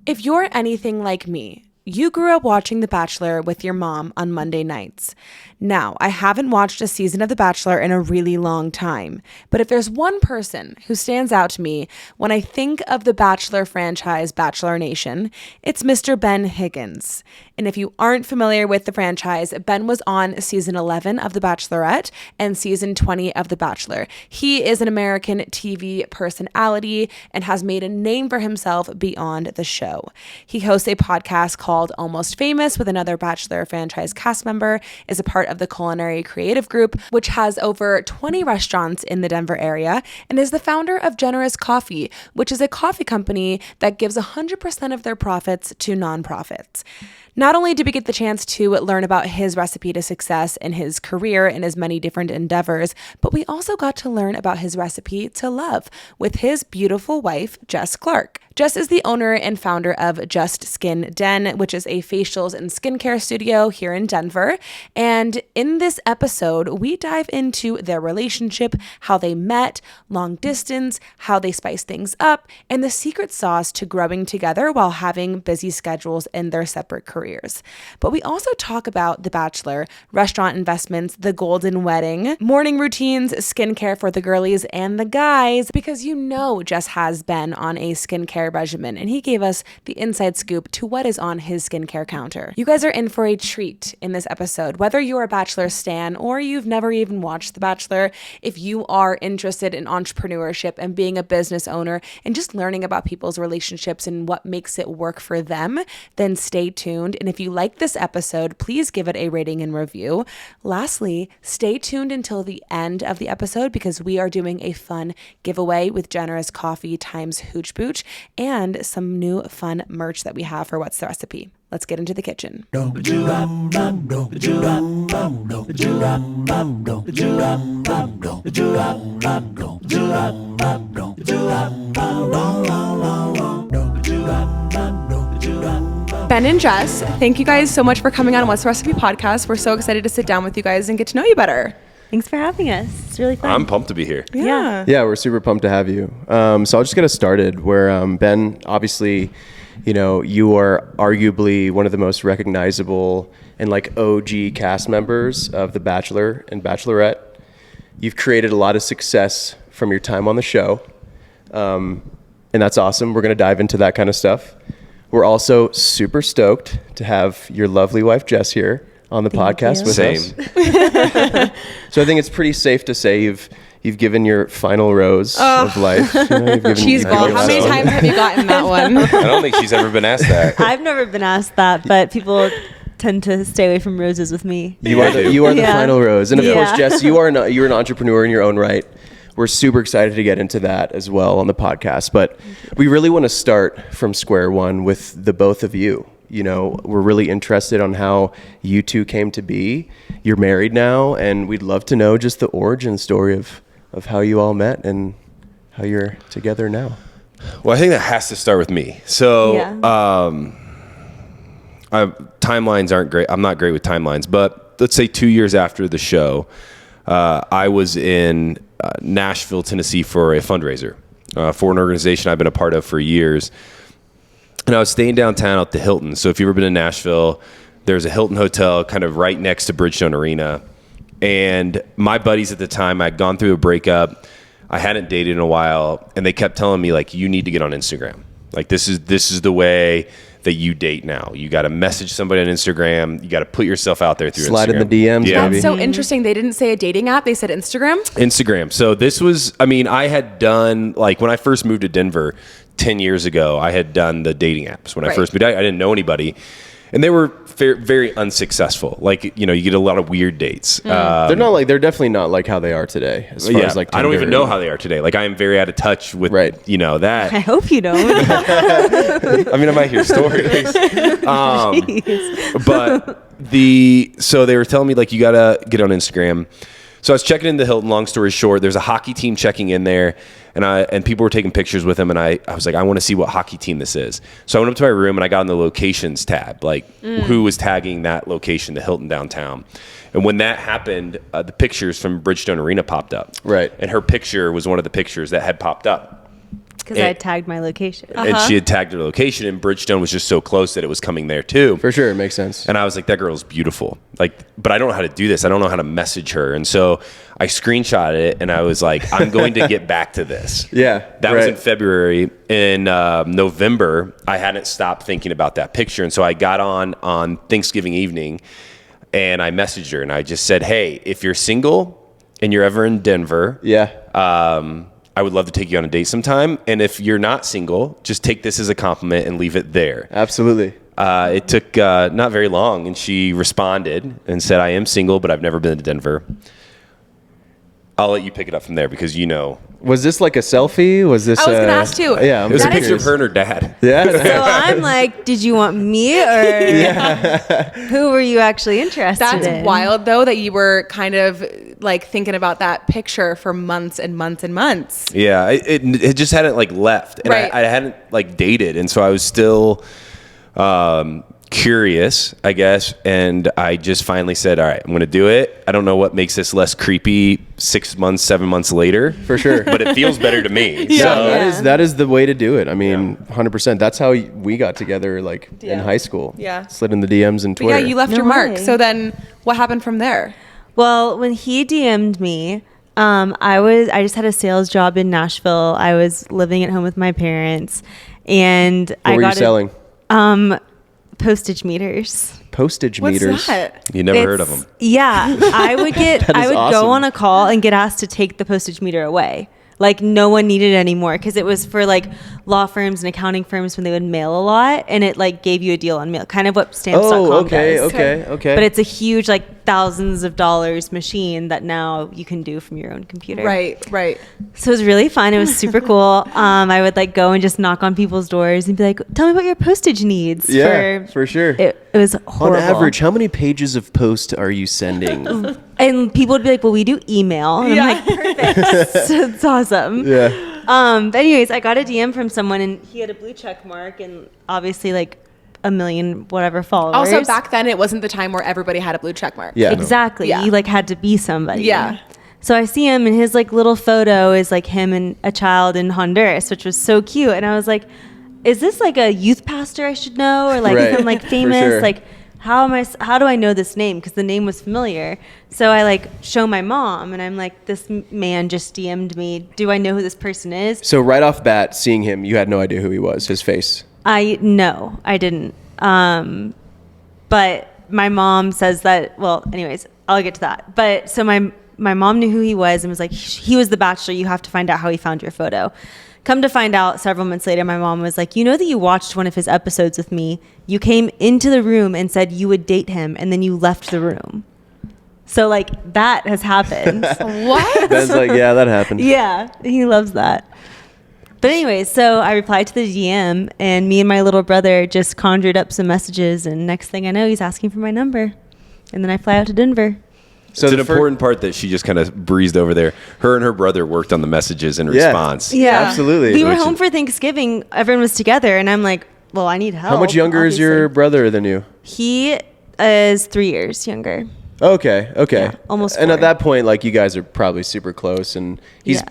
If you're anything like me, you grew up watching The Bachelor with your mom on Monday nights. Now, I haven't watched a season of The Bachelor in a really long time, but if there's one person who stands out to me when I think of the Bachelor franchise, Bachelor Nation, it's Mr. Ben Higgins. And if you aren't familiar with the franchise, Ben was on season 11 of The Bachelorette and season 20 of The Bachelor. He is an American TV personality and has made a name for himself beyond the show. He hosts a podcast called Almost Famous with another Bachelor franchise cast member, is a part of the Culinary Creative Group, which has over 20 restaurants in the Denver area, and is the founder of Generous Coffee, which is a coffee company that gives 100% of their profits to nonprofits. Not only did we get the chance to learn about his recipe to success in his career and his many different endeavors, but we also got to learn about his recipe to love with his beautiful wife, Jess Clark. Jess is the owner and founder of Just Skin Den, which is a facials and skincare studio here in Denver. And in this episode, we dive into their relationship, how they met, long distance, how they spice things up, and the secret sauce to growing together while having busy schedules in their separate careers. But we also talk about The Bachelor, restaurant investments, the golden wedding, morning routines, skincare for the girlies and the guys, because you know Jess has been on a skincare regimen, and he gave us the inside scoop to what is on his skincare counter. You guys are in for a treat in this episode. Whether you're a Bachelor stan or you've never even watched The Bachelor, if you are interested in entrepreneurship and being a business owner and just learning about people's relationships and what makes it work for them, then stay tuned. And if you like this episode, please give it a rating and review. Lastly, stay tuned until the end of the episode because we are doing a fun giveaway with Generous Coffee times Hooch Booch and some new fun merch that we have for What's the Recipe. Let's get into the kitchen. Ben and Jess, thank you guys so much for coming on What's the Recipe podcast. We're so excited to sit down with you guys and get to know you better. Thanks for having us. It's really fun. I'm pumped to be here. Yeah, we're super pumped to have you. So I'll just get us started where Ben, obviously, you are arguably one of the most recognizable and like OG cast members of The Bachelor and Bachelorette. You've created a lot of success from your time on the show. And that's awesome. We're going to dive into that kind of stuff. We're also super stoked to have your lovely wife, Jess, here on the podcast with us. So I think it's pretty safe to say you've given your final rose of life. Cheese ball. How many times have you gotten that one? I don't think she's ever been asked that. I've never been asked that, but people tend to stay away from roses with me. You are the final rose. And of course, Jess, you're an entrepreneur in your own right. We're super excited to get into that as well on the podcast. But we really want to start from square one with the both of you. We're really interested on how you two came to be. You're married now, and we'd love to know just the origin story of how you all met and how you're together now. Well, I think that has to start with me. So timelines aren't great. I'm not great with timelines, but let's say 2 years after the show, I was in Nashville, Tennessee for a fundraiser for an organization I've been a part of for years. And I was staying downtown at the Hilton. So if you've ever been in Nashville, there's a Hilton hotel kind of right next to Bridgestone Arena. And my buddies at the time, I'd gone through a breakup. I hadn't dated in a while. And they kept telling me, like, you need to get on Instagram. Like, this is the way that you date now. You got to message somebody on Instagram. You got to put yourself out there through Slide Instagram. in the DMs, yeah. baby. That's so interesting. They didn't say a dating app. They said Instagram. Instagram. So this was, I had done, like, when I first moved to Denver 10 years ago, I had done the dating apps. When I first moved, I didn't know anybody. And they were very unsuccessful. Like, you get a lot of weird dates. They're definitely not like how they are today. As far as like Tinder. I don't even know how they are today. Like, I am very out of touch with, that. I hope you don't. I might hear stories. So they were telling me, like, you got to get on Instagram. So I was checking in the Hilton. Long story short, there's a hockey team checking in there, and people were taking pictures with him, and I was like, I want to see what hockey team this is. So I went up to my room and I got on the locations tab, like who was tagging that location, the Hilton downtown. And when that happened, the pictures from Bridgestone Arena popped up. Right. And her picture was one of the pictures that had popped up. Because I tagged my location. And she had tagged her location, and Bridgestone was just so close that it was coming there too. For sure, it makes sense. And I was like, that girl's beautiful. Like, but I don't know how to do this. I don't know how to message her. And so I screenshotted it, and I was like, I'm going to get back to this. Yeah, That was in February. In November, I hadn't stopped thinking about that picture. And so I got on Thanksgiving evening, and I messaged her, and I just said, hey, if you're single and you're ever in Denver, I would love to take you on a date sometime. And if you're not single, just take this as a compliment and leave it there. Absolutely. It took not very long, and she responded and said, I am single, but I've never been to Denver. I'll let you pick it up from there because you know. Was this like a selfie? Was this? I was going to ask too. Yeah, it was a picture of her and her dad. Yeah. So I'm like, did you want me or who were you actually interested in? That's wild though that you were kind of like thinking about that picture for months and months and months. Yeah, it just hadn't like left, and Right. I hadn't like dated, and so I was still curious, I guess, and I just finally said, all right, I'm going to do it. I don't know what makes this less creepy 6 months, 7 months later. For sure. But it feels better to me. Yeah, So, that is the way to do it. I mean, 100%. That's how we got together, like in high school. Yeah. Slid in the DMs and But Twitter. yeah, you left No your mark. way. So then what happened from there? Well, when he DM'd me, I just had a sales job in Nashville. I was living at home with my parents, and What were you selling? Postage meters. Postage What's meters. that? you never heard of them. Yeah, I would awesome. go on a call and get asked to take the postage meter away. Like no one needed it anymore because it was for like law firms and accounting firms when they would mail a lot, and it like gave you a deal on mail, kind of what stamps.com okay, does. okay. But it's a huge like thousands of dollars machine that now you can do from your own computer. Right. So it was really fun. It was super cool. I would like go and just knock on people's doors and be like, "Tell me about your postage needs." Yeah, for sure. It was horrible. On average, how many pages of post are you sending? And people would be like, "Well, we do email." And I'm like, "Perfect, so it's awesome." Yeah. But anyways, I got a DM from someone, and he had a blue check mark, and obviously like 1 million whatever followers. Also back then it wasn't the time where everybody had a blue check mark. Yeah. exactly, Yeah. you like had to be somebody. Yeah. So I see him, and his like little photo is like him and a child in Honduras, which was so cute. And I was like, "Is this like a youth pastor I should know, or like Right. is him like For famous? sure. Like how do I know this name? Because the name was familiar." So I like show my mom, and I'm like, "This man just DM'd me. Do I know who this person is?" So right off bat, seeing him, you had no idea who he was, his face. I didn't. But my mom says that. Well, anyways, I'll get to that. But so my mom knew who he was and was like, "He was the Bachelor. You have to find out how he found your photo." Come to find out, several months later, my mom was like, "You know that you watched one of his episodes with me. You came into the room and said you would date him, and then you left the room." So like that has happened. What? Ben's like, yeah, that happened. Yeah, he loves that. But anyways, so I replied to the DM, and me and my little brother just conjured up some messages, and next thing I know, he's asking for my number. And then I fly out to Denver. So it's an the fir- important part that she just kind of breezed over there. Her and her brother worked on the messages in response. Yeah, Absolutely. We were Which home is- for Thanksgiving. Everyone was together, and I'm like, well, I need help. How much younger is your obviously. brother than you? He is 3 years younger. Okay. Yeah, almost And 4. at that point, like you guys are probably super close, and he's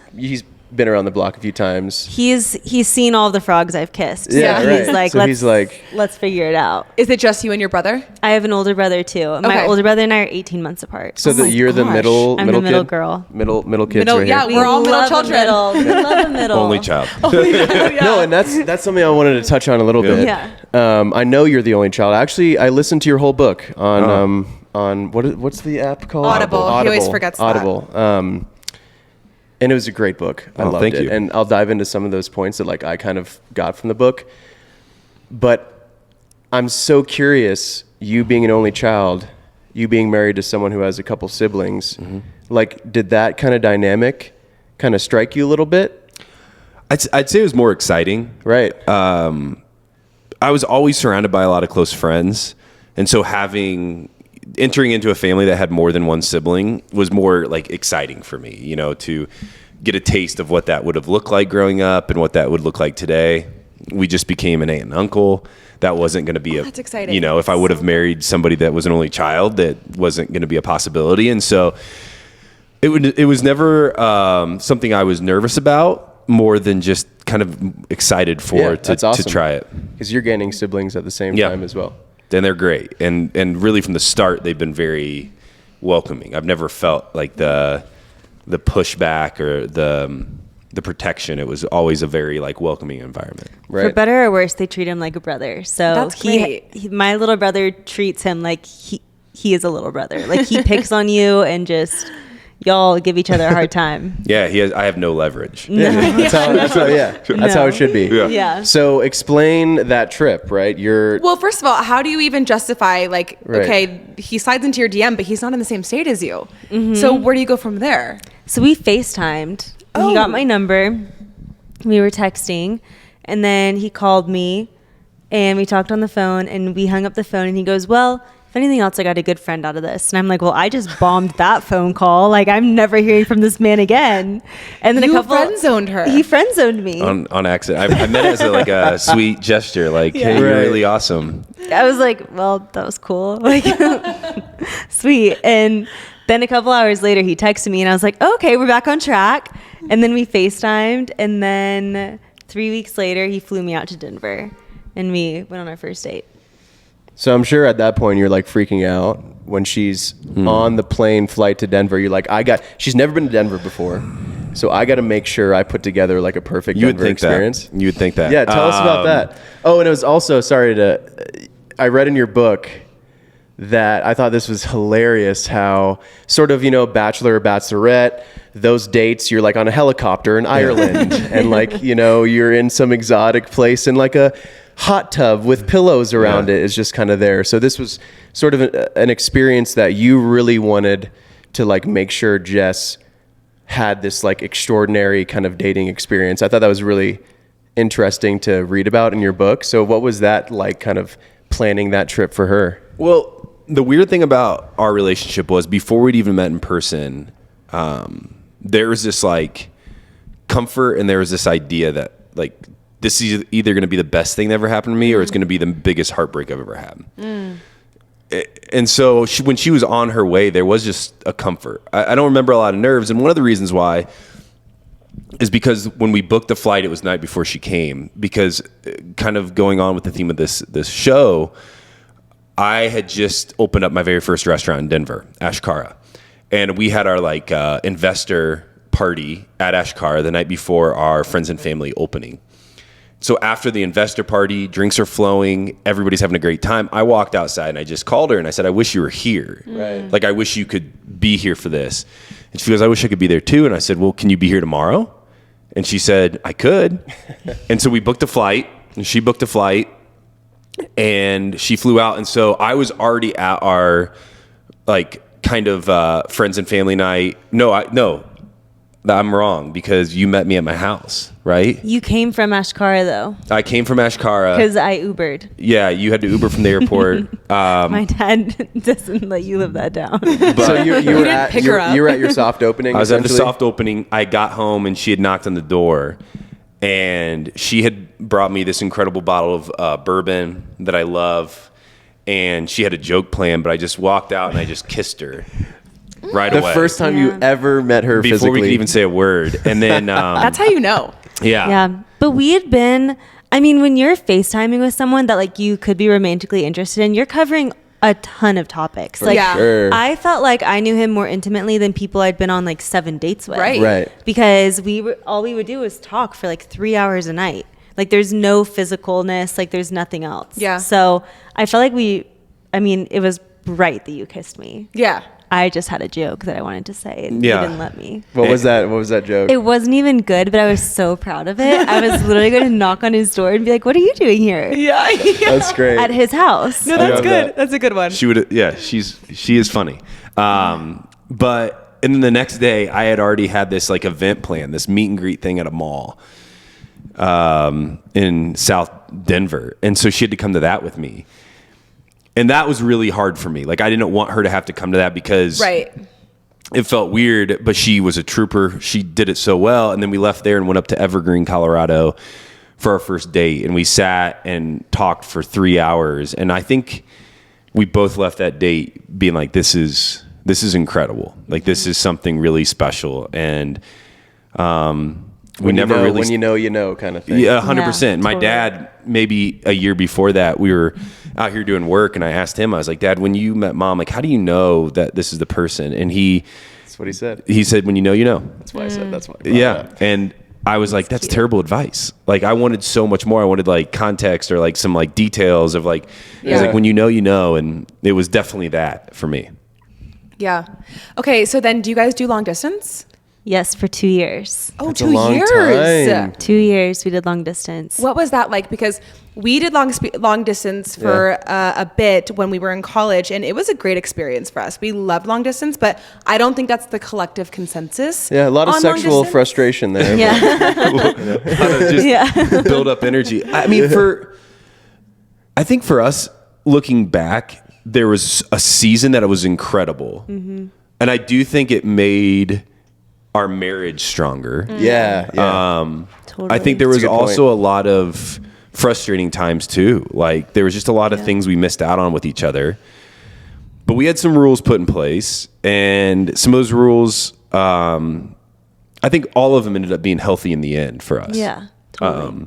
been around the block a few times. He's seen all the frogs I've kissed. Yeah, so right. he's like, So he's like- let's figure it out. Is it just you and your brother? I have an older brother too. My Okay. older brother and I are 18 months apart. So that you're the gosh. middle. I'm the middle kid? girl. Middle kids Middle- right yeah, here. we're all middle love a children. middle. We love a middle. Only child. No, and that's something I wanted to touch on a little bit. Yeah. I know you're the only child. Actually, I listened to your whole book on what's the app called? Audible. He always forgets that. Audible. And it was a great book. I loved thank it. you. And I'll dive into some of those points that like I kind of got from the book. But I'm so curious, you being an only child, you being married to someone who has a couple siblings, like did that kind of dynamic kind of strike you a little bit? I'd say it was more exciting. Right. I was always surrounded by a lot of close friends, and so entering into a family that had more than one sibling was more like exciting for me, you know, to get a taste of what that would have looked like growing up and what that would look like today. We just became an aunt and uncle. That wasn't going to be that's exciting. You know, if I would have married somebody that was an only child, that wasn't going to be a possibility. And so it was never something I was nervous about. more than just kind of excited for that's awesome. to try it. Because you're gaining siblings at the same time as well. And they're great. And really from the start, they've been very welcoming. I've never felt like the pushback or the protection. It was always a very like welcoming environment. Right. For better or worse, they treat him like a brother. So That's great. My little brother treats him like he is a little brother. Like he picks on you and just y'all give each other a hard time. Yeah, I have no leverage. That's how it should be. Yeah. So explain that trip, right? Well, first of all, how do you even justify like, Right. okay, he slides into your DM, but he's not in the same state as you. So where do you go from there? So we FaceTimed. Oh. He got my number. We were texting, and then he called me, and we talked on the phone, and we hung up the phone, and he goes, well, if anything else, I got a good friend out of this. And I'm like, well, I just bombed that phone call. Like, I'm never hearing from this man again. And then You friend-zoned her. He friend-zoned me. On accident. I meant it as a sweet gesture. Like, hey, you're Right. really awesome. I was like, well, that was cool. Like, sweet. And then a couple hours later, he texted me, and I was like, oh, okay, we're back on track. And then we FaceTimed. And then 3 weeks later, he flew me out to Denver, and we went on our first date. So I'm sure at that point you're like freaking out when she's on the plane flight to Denver. You're like, she's never been to Denver before, so I got to make sure I put together like a perfect You would Denver think experience. that. You would think that. Yeah, tell us about that. Oh, and it was also, I read in your book that I thought this was hilarious how sort of, Bachelor or Bachelorette, those dates, you're like on a helicopter in Ireland and like, you're in some exotic place and like a hot tub with pillows around it is just kind of there. So this was sort of an experience that you really wanted to like make sure Jess had this like extraordinary kind of dating experience. I thought that was really interesting to read about in your book. So what was that like, kind of planning that trip for her? Well, the weird thing about our relationship was before we'd even met in person, there was this like comfort and there was this idea that like this is either going to be the best thing that ever happened to me or it's going to be the biggest heartbreak I've ever had. And so when she was on her way, there was just a comfort. I don't remember a lot of nerves. And one of the reasons why is because when we booked the flight, it was the night before she came. Because kind of going on with the theme of this show, I had just opened up my very first restaurant in Denver, Ashkara. And we had our like investor party at Ashkara the night before our friends and family opening. So after the investor party, drinks are flowing, everybody's having a great time. I walked outside and I just called her and I said, I wish you were here. Right. Like, I wish you could be here for this. And she goes, I wish I could be there too. And I said, well, can you be here tomorrow? And she said, I could. And so we booked a flight and she booked a flight and she flew out. And so I was already at our like kind of friends and family night. No, I'm wrong because you met me at my house, right? You came from Ashkara, though, I came from Ashkara. because I Ubered. Yeah, you had to Uber from the airport. My dad doesn't let you live that down. So you were didn't at pick her up. you were at your soft opening. I was at the essentially? soft opening. I got home and she had knocked on the door. And she had brought me this incredible bottle of bourbon that I love. And she had a joke plan, but I just walked out and I just kissed her right The away. first time you Yeah. ever met her Before physically. we could even say a word. And then, That's how you know. yeah. Yeah. But we had been, I mean, when you're FaceTiming with someone that like you could be romantically interested in, you're covering a ton of topics. Like Yeah. Sure. I felt like I knew him more intimately than people I'd been on like 7 dates with. Right. Right. Because all we would do was talk for like 3 hours a night. Like there's no physicalness, like there's nothing else. Yeah. So I felt like it was right that you kissed me. Yeah. I just had a joke that I wanted to say and Yeah. you didn't let me. What was that? What was that joke? It wasn't even good, but I was so proud of it. I was literally going to knock on his door and be like, "What are you doing here?" Yeah. That's great. At his house. No, that's love good. that. That's a good one. She would, yeah, she is funny. But, and then the next day I had already had this like event plan, this meet and greet thing at a mall in South Denver. And so she had to come to that with me. And that was really hard for me. Like I didn't want her to have to come to that because Right. it felt weird, but she was a trooper. She did it so well. And then we left there and went up to Evergreen, Colorado for our first date. And we sat and talked for 3 hours. And I think we both left that date being like, this is incredible. Like this is something really special. And we never really when you know kind of thing. Yeah, 100%. Yeah, My totally. dad, maybe a year before that, we were out here doing work, and I asked him, I was like, Dad, when you met Mom, like, how do you know that this is the person? And That's what he said. he said, when you know, you know. That's why I said. That's why. I brought it Yeah. up. And I was like, that's terrible advice. Like, I wanted so much more. I wanted like context or like some like details of like, it was like, when you know, you know. And it was definitely that for me. Yeah. Okay, so then do you guys do long distance? Yes, for 2 years. Oh, That's a 2 long years. time. 2 years we did long distance. What was that like? Because we did long distance for a bit when we were in college, and it was a great experience for us. We loved long distance, but I don't think that's the collective consensus. Yeah, a lot of on long sexual distance. frustration there. Yeah. Just build up energy. I mean, I think for us, looking back, there was a season that it was incredible. And I do think it made our marriage stronger. Yeah. Totally. I think there That's was a good also point. a lot of frustrating times too. Like there was just a lot of things we missed out on with each other. But we had some rules put in place, and some of those rules, I think all of them ended up being healthy in the end for us. Yeah, totally.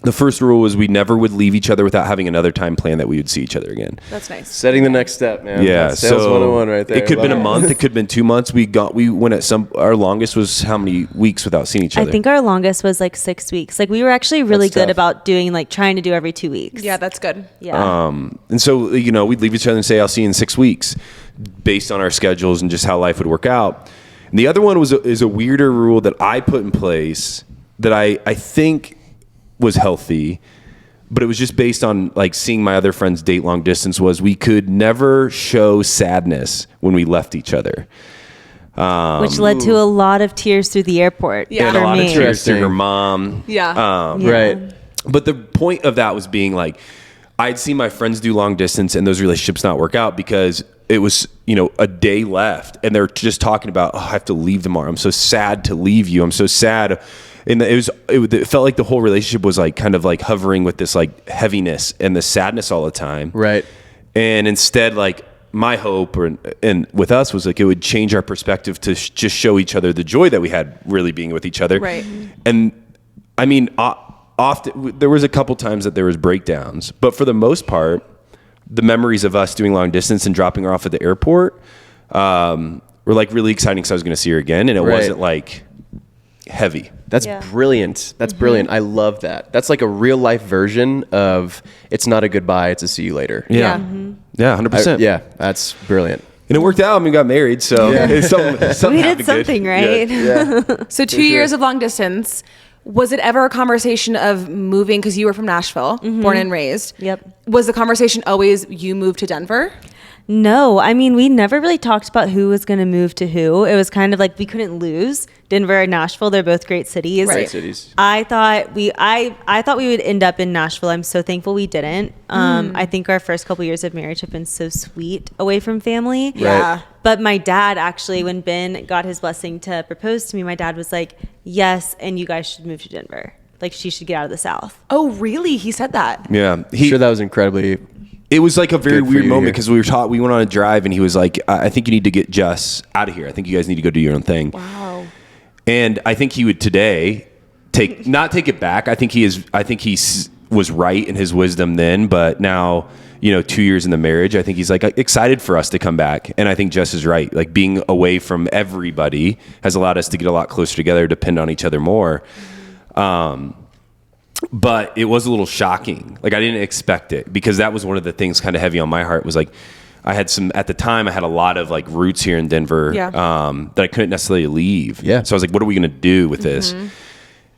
The first rule was we never would leave each other without having another time plan that we would see each other again. That's nice. Setting the next step, man. Yeah, That's sales so 101 right there. it could have been a Love month, it could have been 2 months. We went at our longest was how many weeks without seeing each I other? think our longest was like 6 weeks. Like we were actually really That's good tough. about doing like trying to do every 2 weeks. Yeah, that's good. Yeah. And so, we'd leave each other and say, I'll see you in 6 weeks based on our schedules and just how life would work out. And the other one is a weirder rule that I put in place that I think was healthy, but it was just based on like seeing my other friends date long distance was we could never show sadness when we left each other. Which led to a lot of tears through the airport. Yeah. And for a lot me. of tears through her Interesting. mom. Yeah. Yeah. Right. But the point of that was being like, I'd seen my friends do long distance and those relationships not work out because it was, a day left and they're just talking about, I have to leave tomorrow. I'm so sad to leave you. I'm so sad. And it felt like the whole relationship was like kind of like hovering with this like heaviness and the sadness all the time. Right. And instead, like my hope and with us was like it would change our perspective to just show each other the joy that we had really being with each other. Right. And I mean, often there was a couple times that there was breakdowns, but for the most part, the memories of us doing long distance and dropping her off at the airport were like really exciting because I was going to see her again, and it Right. wasn't like heavy. That's Yeah. brilliant. That's brilliant. I love that. That's like a real life version of it's not a goodbye, it's a see you later. Yeah. Yeah, 100%. Yeah, that's brilliant. And it worked out. I mean, we got married, so it's something We happened did good. something, Yeah. right? So 2 years of long distance. Was it ever a conversation of moving? Because you were from Nashville, born and raised. Yep. Was the conversation always you moved to Denver? No, I mean, we never really talked about who was going to move to who. It was kind of like we couldn't lose. Denver and Nashville, they're both great cities. Right. Great cities. I thought we would end up in Nashville. I'm so thankful we didn't. I think our first couple years of marriage have been so sweet away from family. Yeah. But my dad actually, when Ben got his blessing to propose to me, my dad was like, yes, and you guys should move to Denver. Like she should get out of the South. Oh, really? He said that. Yeah. I'm sure that was incredibly. It was like a very Good for weird you moment here. because we went on a drive and he was like, I think you need to get Jess out of here. I think you guys need to go do your own thing. Wow. And I think he would today not take it back. I think he was right in his wisdom then, but now, 2 years in the marriage, I think he's like excited for us to come back. And I think Jess is right. Like being away from everybody has allowed us to get a lot closer together, depend on each other more. But it was a little shocking. Like I didn't expect it because that was one of the things kind of heavy on my heart was like, at the time I had a lot of like roots here in Denver Yeah. that I couldn't necessarily leave. Yeah. So I was like, what are we going to do with this?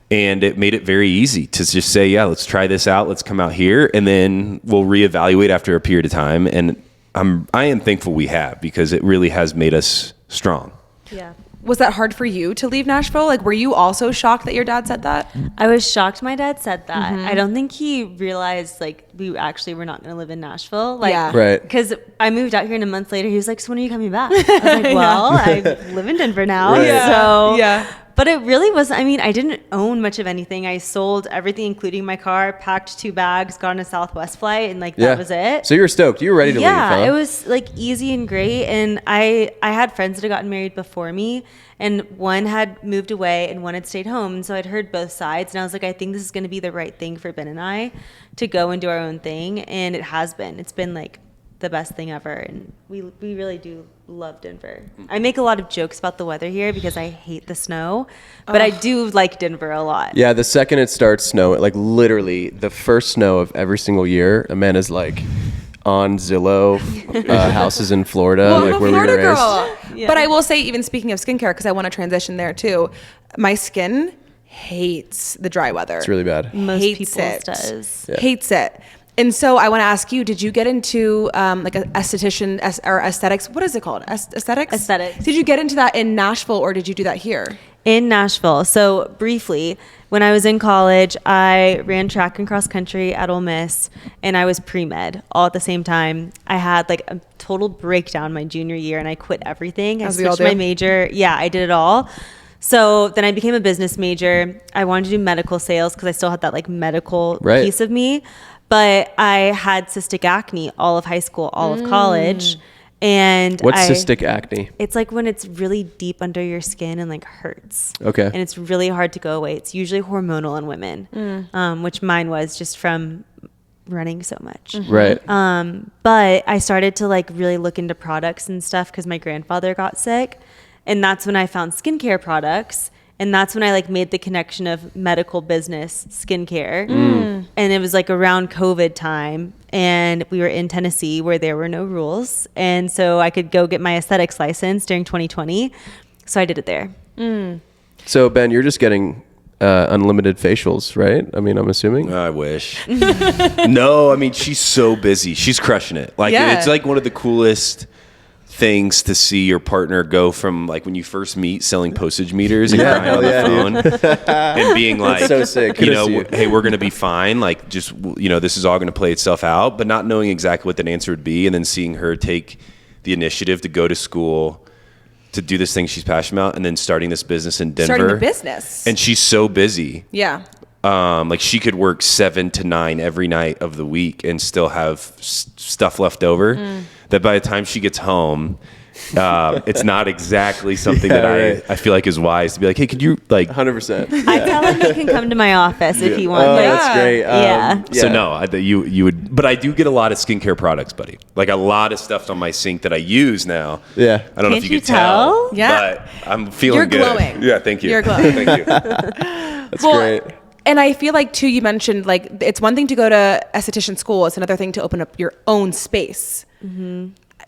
And it made it very easy to just say, yeah, let's try this out. Let's come out here and then we'll reevaluate after a period of time. And I am thankful we have because it really has made us strong. Yeah. Was that hard for you to leave Nashville? Like, were you also shocked that your dad said that? I was shocked my dad said that. I don't think he realized like we actually were not going to live in Nashville. Like, Yeah. Right. Because I moved out here and a month later he was like, so when are you coming back? I was like, well, I live in Denver now. Right. So Yeah. But it really was, I mean, I didn't own much of anything. I sold everything, including my car, packed 2 bags, got on a Southwest flight, and like that was it. So you were stoked. You were ready to leave, huh? Yeah, it was like easy and great. And I had friends that had gotten married before me, and one had moved away and one had stayed home. And so I'd heard both sides, and I was like, I think this is going to be the right thing for Ben and I to go and do our own thing. And it has been. It's been like the best thing ever, and we really do love Denver. I make a lot of jokes about the weather here because I hate the snow, but I do like Denver a lot. Yeah, the second it starts snowing, like literally the first snow of every single year, Amanda's like on Zillow, houses in Florida, Well, like I'm a where Florida we were raised. girl. Yeah. But I will say, even speaking of skincare, because I want to transition there too, my skin hates the dry weather. It's really bad. Most Hates people's it. does. Yeah. Hates it. And so I want to ask you, did you get into like an esthetician or aesthetics? What is it called? Aesthetics? Aesthetics. Did you get into that in Nashville or did you do that here? In Nashville. So briefly, when I was in college, I ran track and cross country at Ole Miss, and I was pre-med all at the same time. I had like a total breakdown my junior year, and I quit everything. I As we all switched my do. major. Yeah, I did it all. So then I became a business major. I wanted to do medical sales because I still had that like medical Right. piece of me. But I had cystic acne all of high school, all of college. And What's cystic acne? It's like when it's really deep under your skin and like hurts. Okay. And it's really hard to go away. It's usually hormonal in women, which mine was just from running so much. Right. But I started to like really look into products and stuff because my grandfather got sick. And that's when I found skincare products. And that's when I like made the connection of medical business skincare. And it was like around COVID time. And we were in Tennessee where there were no rules. And so I could go get my aesthetics license during 2020. So I did it there. So Ben, you're just getting unlimited facials, right? I mean, I'm assuming. I wish. No, I mean, she's so busy. She's crushing it. Like, Yeah. it's like one of the coolest things to see your partner go from like when you first meet selling postage meters and crying on the phone and being like, so sick. you Kudos know, to you. hey, we're going to be fine. Like, just, you know, this is all going to play itself out, but not knowing exactly what that answer would be. And then seeing her take the initiative to go to school, to do this thing she's passionate about, and then starting this business in Denver. Starting the business. And she's so busy. Yeah. Like she could work 7 to 9 every night of the week and still have stuff left over that by the time she gets home, it's not exactly something that right. I feel like is wise to be like, hey, could you like, 100%. I tell him he can come to my office if he wants. Oh, Like, that's great. Yeah. so no, you would, but I do get a lot of skincare products, buddy. Like a lot of stuff on my sink that I use now. Yeah. I don't know Can't if you you could tell, tell? Yeah. but I'm feeling You're good. glowing. Yeah, thank you. You're glowing. Thank you. That's Well, great. And I feel like too, you mentioned like it's one thing to go to esthetician school. It's another thing to open up your own space.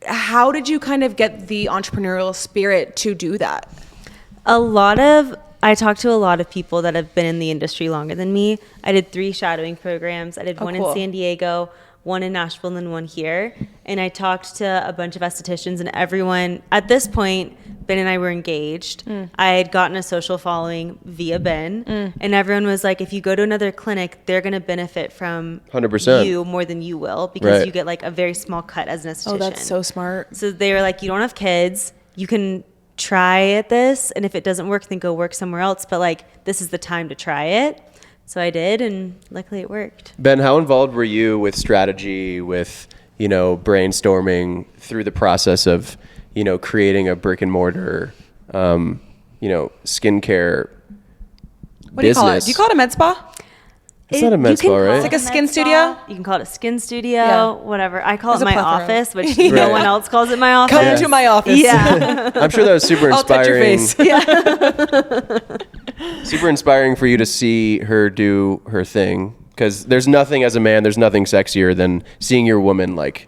How did you kind of get the entrepreneurial spirit to do that? I talked to a lot of people that have been in the industry longer than me. I did 3 shadowing programs. I did one cool. in San Diego, one in Nashville, and then one here. And I talked to a bunch of estheticians, and everyone, at this point, Ben and I were engaged. I had gotten a social following via Ben, and everyone was like, if you go to another clinic, they're going to benefit from 100%. you more than you will because Right. you get like a very small cut as an esthetician. Oh, that's so smart. So they were like, you don't have kids. You can try at this. And if it doesn't work, then go work somewhere else. But like, this is the time to try it. So I did. And luckily it worked. Ben, how involved were you with strategy, with, you know, brainstorming through the process of, you know, creating a brick and mortar, you know, skincare What do you call it? business? Do you call it a med spa? It's not a med you can spa, call right? it It's like a skin med spa. studio? You can call it a skin studio, Yeah. whatever. I call There's it a my plethora. office, which Right. no one else calls it my office. Come to my office. Yeah. I'm sure that was super I'll touch your inspiring. face. Super inspiring for you to see her do her thing, because there's nothing as a man, there's nothing sexier than seeing your woman like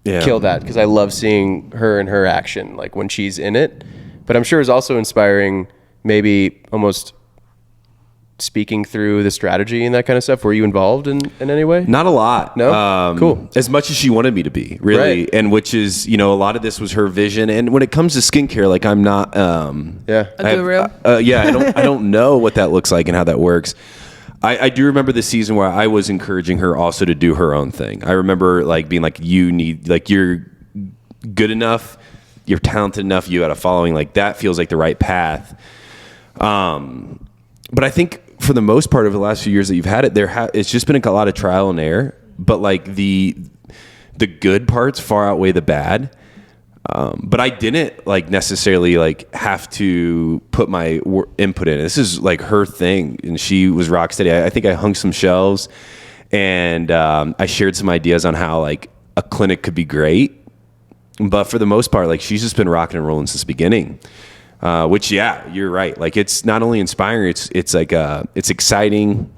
kill that, because I love seeing her in her action, like when she's in it. But I'm sure it's also inspiring, maybe almost speaking through the strategy and that kind of stuff. Were you involved in any way? Not a lot. No? Cool. As much as she wanted me to be, really. Right. And which is, you know, a lot of this was her vision. And when it comes to skincare, like I'm not, Yeah. A guru? I don't know what that looks like and how that works. I do remember the season where I was encouraging her also to do her own thing. I remember like being like, you're good enough, you're talented enough, you got a following, like that feels like the right path. But I think for the most part over the last few years that you've had it, it's just been a lot of trial and error. But like the good parts far outweigh the bad. But I didn't like necessarily like have to put my input in. This is like her thing, and she was rock steady. I think I hung some shelves, and I shared some ideas on how like a clinic could be great. But for the most part, like she's just been rocking and rolling since the beginning. Which, yeah, you're right. Like it's not only inspiring, it's like it's exciting.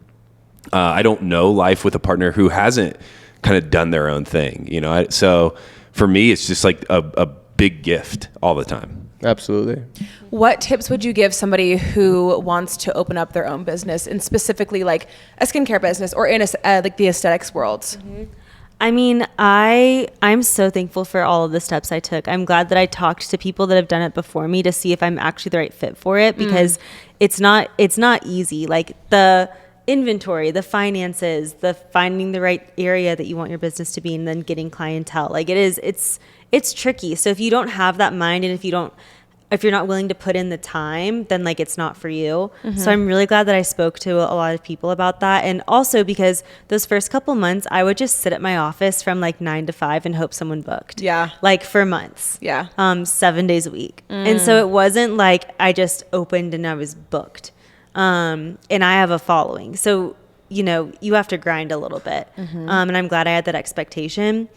I don't know life with a partner who hasn't kind of done their own thing, you know. So for me, it's just like a big gift all the time. Absolutely. What tips would you give somebody who wants to open up their own business, and specifically like a skincare business or in like the aesthetics world? Mm-hmm. I mean, I'm so thankful for all of the steps I took. I'm glad that I talked to people that have done it before me to see if I'm actually the right fit for it, because it's not easy. Like the inventory, the finances, the finding the right area that you want your business to be, and then getting clientele. Like it's tricky. So if you don't have that mind, and if you're not willing to put in the time, then like it's not for you. Mm-hmm. So I'm really glad that I spoke to a lot of people about that. And also because those first couple months, I would just sit at my office from like 9 to 5 and hope someone booked. Yeah. Like for months. Yeah. 7 days a week. And so it wasn't like I just opened and I was booked. And I have a following. So, you know, you have to grind a little bit. Mm-hmm. And I'm glad I had that expectation.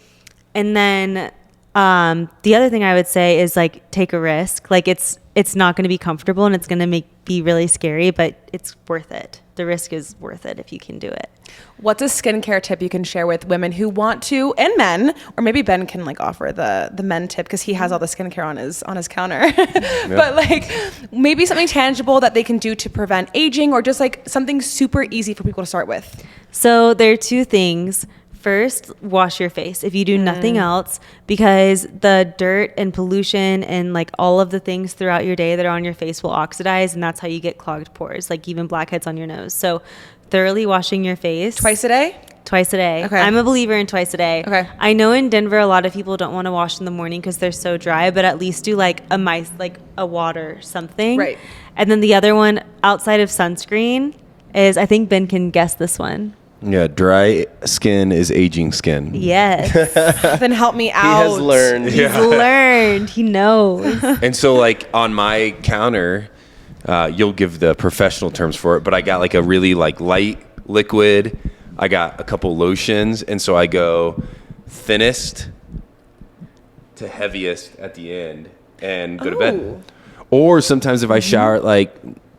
And then the other thing I would say is like take a risk. Like it's not going to be comfortable, and it's going to be really scary, but it's worth it. The risk is worth it if you can do it. What's a skincare tip you can share with women who want to, and men, or maybe Ben can like offer the men tip because he has all the skincare on his counter. Yeah. But like maybe something tangible that they can do to prevent aging, or just like something super easy for people to start with. So there are two things. First, wash your face if you do nothing else, because the dirt and pollution and like all of the things throughout your day that are on your face will oxidize, and that's how you get clogged pores, like even blackheads on your nose. So thoroughly washing your face. Twice a day? Twice a day. Okay. I'm a believer in twice a day. Okay. I know in Denver, a lot of people don't want to wash in the morning because they're so dry, but at least do like a water something. Right. And then the other one outside of sunscreen is, I think Ben can guess this one. Yeah, dry skin is aging skin. Yes. Then help me out. He has learned. He's learned. He knows. And so like on my counter, you'll give the professional terms for it, but I got like a really like light liquid. I got a couple lotions, and so I go thinnest to heaviest at the end and go to bed. Or sometimes if I shower at like,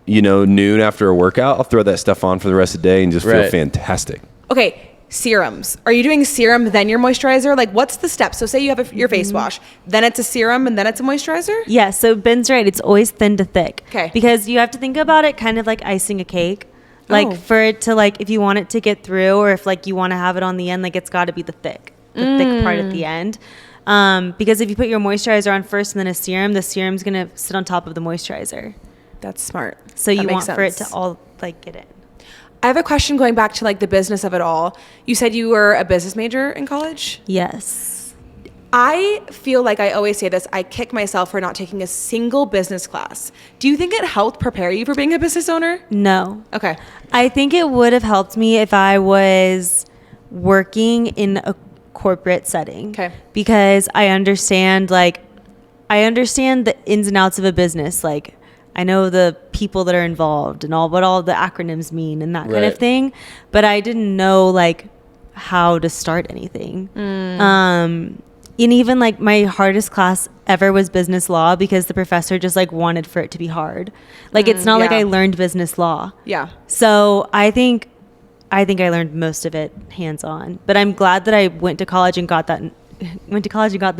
you know, noon after a workout, I'll throw that stuff on for the rest of the day and just feel fantastic. Okay, serums. Are you doing serum, then your moisturizer? Like, what's the step? So say you have your face wash, then it's a serum, and then it's a moisturizer? Yeah, so Ben's right. It's always thin to thick. Okay. Because you have to think about it kind of like icing a cake. Like for it to like, if you want it to get through, or if like you want to have it on the end, like it's got to be the thick part at the end. Because if you put your moisturizer on first and then a serum, the serum's going to sit on top of the moisturizer. That's smart. So that you want sense. for it to all like get in. I have a question going back to like the business of it all. You said you were a business major in college? Yes. I feel like I always say this. I kick myself for not taking a single business class. Do you think it helped prepare you for being a business owner? No. Okay. I think it would have helped me if I was working in a corporate setting. Okay. Because I understand the ins and outs of a business. Like, I know the people that are involved and what all the acronyms mean and that kind of thing. But I didn't know like how to start anything. And even like my hardest class ever was business law, because the professor just like wanted for it to be hard. Like it's not like I learned business law. Yeah. So I think I learned most of it hands on. But I'm glad that I went to college and got the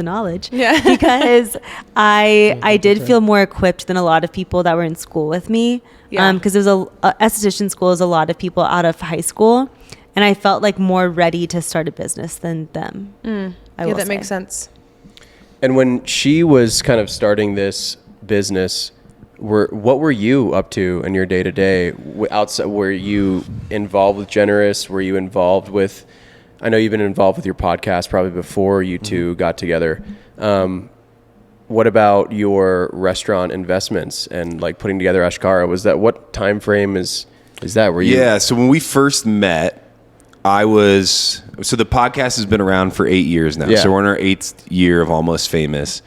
knowledge. Yeah. Because I did feel more equipped than a lot of people that were in school with me. Yeah. Because it was a esthetician school is a lot of people out of high school, and I felt like more ready to start a business than them. Yeah, that makes sense. And when she was kind of starting this business, what were you up to in your day to day? Outside, were you involved with Generous? Were you involved with? I know you've been involved with your podcast probably before you two got together. what about your restaurant investments and like putting together Ashkara? What time frame is that? Were you? Yeah. So when we first met, so the podcast has been around for 8 years now. Yeah. So we're in our 8th year of Almost Famous.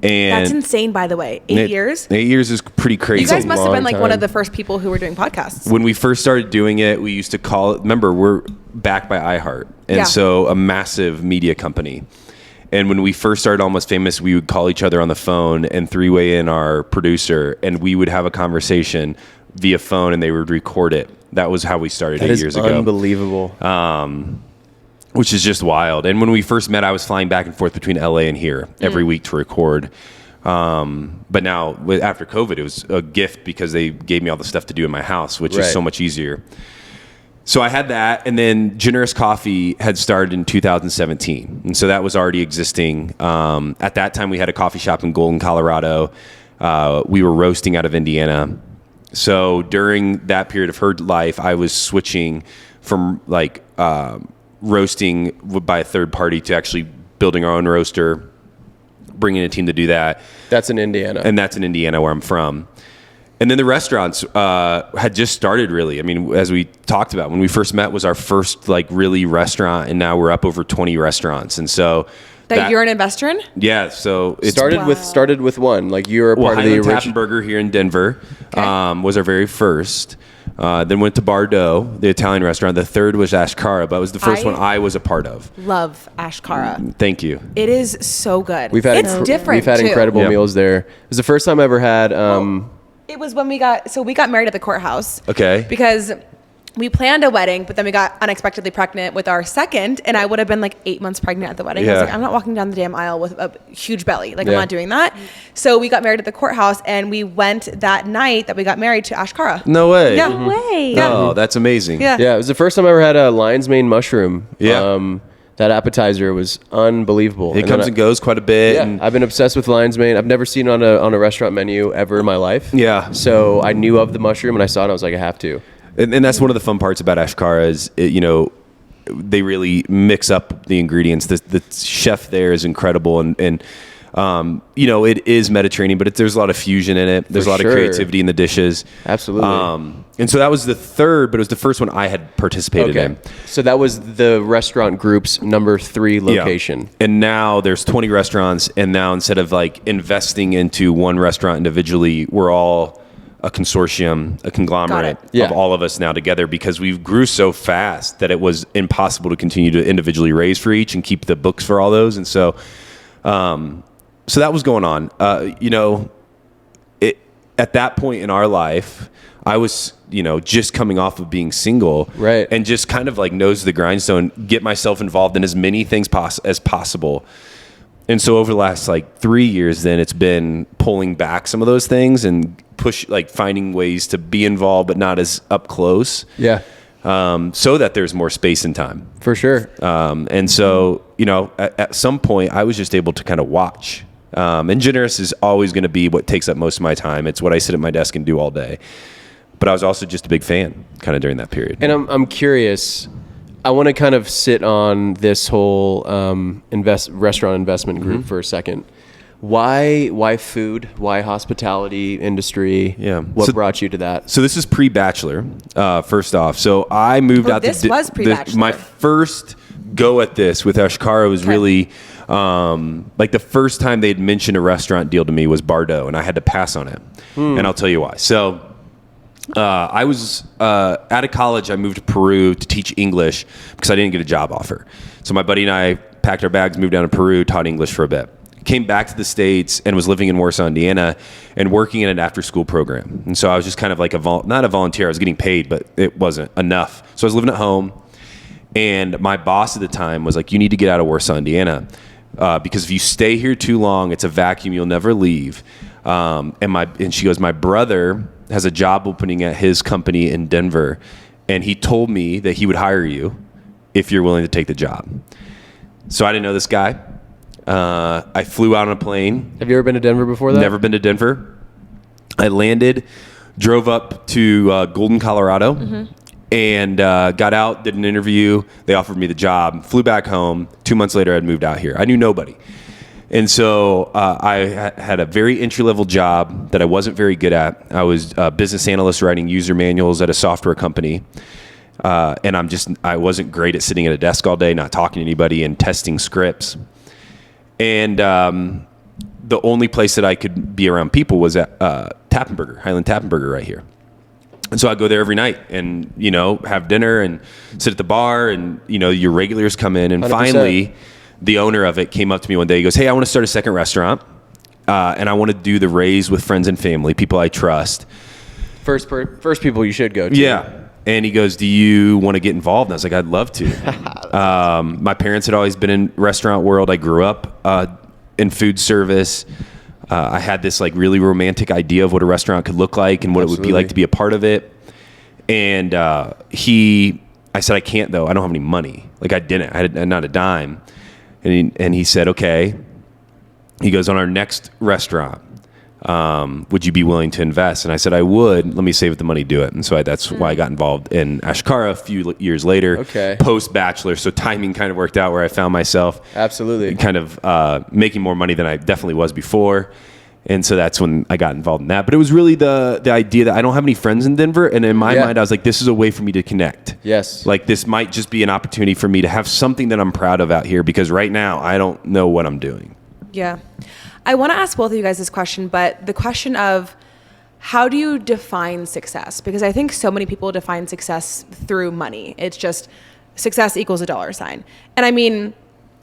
And That's insane, by the way. 8 years? 8 years is pretty crazy. You guys must have long been like one time. of the first people who were doing podcasts. When we first started doing it, we used to call it, remember, we're backed by iHeart. And Yeah. so a massive media company. And when we first started Almost Famous, we would call each other on the phone and three-way in our producer, and we would have a conversation via phone, and they would record it. That was how we started That 8 is years ago. unbelievable. Which is just wild. And when we first met, I was flying back and forth between LA and here every week to record. But now, after COVID, it was a gift because they gave me all the stuff to do in my house, which is so much easier. So I had that, and then Generous Coffee had started in 2017, and so that was already existing. At that time, we had a coffee shop in Golden, Colorado. We were roasting out of Indiana. So during that period of her life, I was switching from like roasting by a third party to actually building our own roaster, bringing a team to do that. That's in Indiana. And that's in Indiana, where I'm from. And then the restaurants had just started, really. I mean, as we talked about, when we first met was our first like really restaurant, and now we're up over 20 restaurants. And so That you're an investor in? yeah, so it started with one. Like you're a part of the Highland Tap original. and Burger here in Denver was our very first. Then went to Bardot, the Italian restaurant. The third was Ashkara, but it was the first one I was a part of. Love Ashkara. Thank you. It is so good. We've had it's different. We've had too. incredible Yep. meals there. It was the first time I ever had. It was when we got married at the courthouse. Okay. Because we planned a wedding, but then we got unexpectedly pregnant with our second, and I would have been like 8 months pregnant at the wedding. I was Yeah. like, I'm not walking down the damn aisle with a huge belly. Like, Yeah. I'm not doing that. So we got married at the courthouse, and we went that night that we got married to Ashkara. No way. Yeah. No way. Oh, that's amazing. Yeah. Yeah, it was the first time I ever had a lion's mane mushroom. Yeah. That appetizer was unbelievable. It comes and goes quite a bit. Yeah, And I've been obsessed with lion's mane. I've never seen it on a restaurant menu ever in my life. Yeah. So I knew of the mushroom and I saw it. And I was like, I have to. And that's one of the fun parts about Ashkara is, they really mix up the ingredients. The chef there is incredible, and it is Mediterranean, but there's a lot of fusion in it. There's a lot sure. of creativity in the dishes. Absolutely. And so that was the third, but it was the first one I had participated in. So that was the restaurant group's number 3 location. Yeah. And now there's 20 restaurants, and now instead of like investing into one restaurant individually, we're all a consortium, a conglomerate Yeah. of all of us now together, because we grew so fast that it was impossible to continue to individually raise for each and keep the books for all those. And so, so that was going on. At that point in our life, I was, just coming off of being single, Right. and just kind of like nose to the grindstone, get myself involved in as many things as possible. And so over the last like 3 years, then it's been pulling back some of those things and finding ways to be involved, but not as up close. Yeah, So that there's more space and time. for sure. And so, at some point I was just able to kind of watch. And Generous is always going to be what takes up most of my time. It's what I sit at my desk and do all day. But I was also just a big fan kind of during that period. And I'm curious. I want to kind of sit on this whole restaurant investment group for a second. Why food? Why hospitality industry? Yeah. What brought you to that? So this is pre-bachelor, first off. So I moved out. This was pre-bachelor. My first go at this with Ashkara was really like the first time they'd mentioned a restaurant deal to me was Bardot, and I had to pass on it. And I'll tell you why. So I was out of college. I moved to Peru to teach English because I didn't get a job offer. So my buddy and I packed our bags, moved down to Peru, taught English for a bit. Came back to the States and was living in Warsaw, Indiana, and working in an after-school program. And so I was just kind of like not a volunteer. I was getting paid, but it wasn't enough. So I was living at home, and my boss at the time was like, "You need to get out of Warsaw, Indiana, because if you stay here too long, it's a vacuum. You'll never leave." And she goes, "My brother has a job opening at his company in Denver, and he told me that he would hire you if you're willing to take the job." So I didn't know this guy. I flew out on a plane. Have you ever been to Denver before that? Never been to Denver. I landed, drove up to Golden, Colorado, and got out, did an interview. They offered me the job, flew back home. 2 months later, I'd moved out here. I knew nobody. And so I had a very entry-level job that I wasn't very good at. I was a business analyst writing user manuals at a software company. And I wasn't great at sitting at a desk all day, not talking to anybody and testing scripts. And the only place that I could be around people was at Highland Tap and Burger right here. And so I go there every night and, have dinner and sit at the bar and, your regulars come in. And 100%. Finally, the owner of it came up to me one day. He goes, "Hey, I want to start a second restaurant. And I want to do the raise with friends and family, people I trust." First people you should go to. Yeah. And he goes, "Do you want to get involved?" And I was like, "I'd love to." My parents had always been in restaurant world. I grew up in food service. I had this like really romantic idea of what a restaurant could look like and what Absolutely. It would be like to be a part of it. And I said, "I can't though. I don't have any money." Like I had not a dime. And he said, "Okay." He goes, "On our next restaurant, would you be willing to invest?" And I said, "I would. Let me save the money, do it." And so that's why I got involved in Ashkara a few years later, post-bachelor. So timing kind of worked out where I found myself absolutely kind of making more money than I definitely was before. And so that's when I got involved in that. But it was really the idea that I don't have any friends in Denver. And in my mind, I was like, this is a way for me to connect. Yes. Like this might just be an opportunity for me to have something that I'm proud of out here because right now I don't know what I'm doing. Yeah. I want to ask both of you guys this question, but the question of how do you define success? Because I think so many people define success through money. It's just success equals $. And I mean,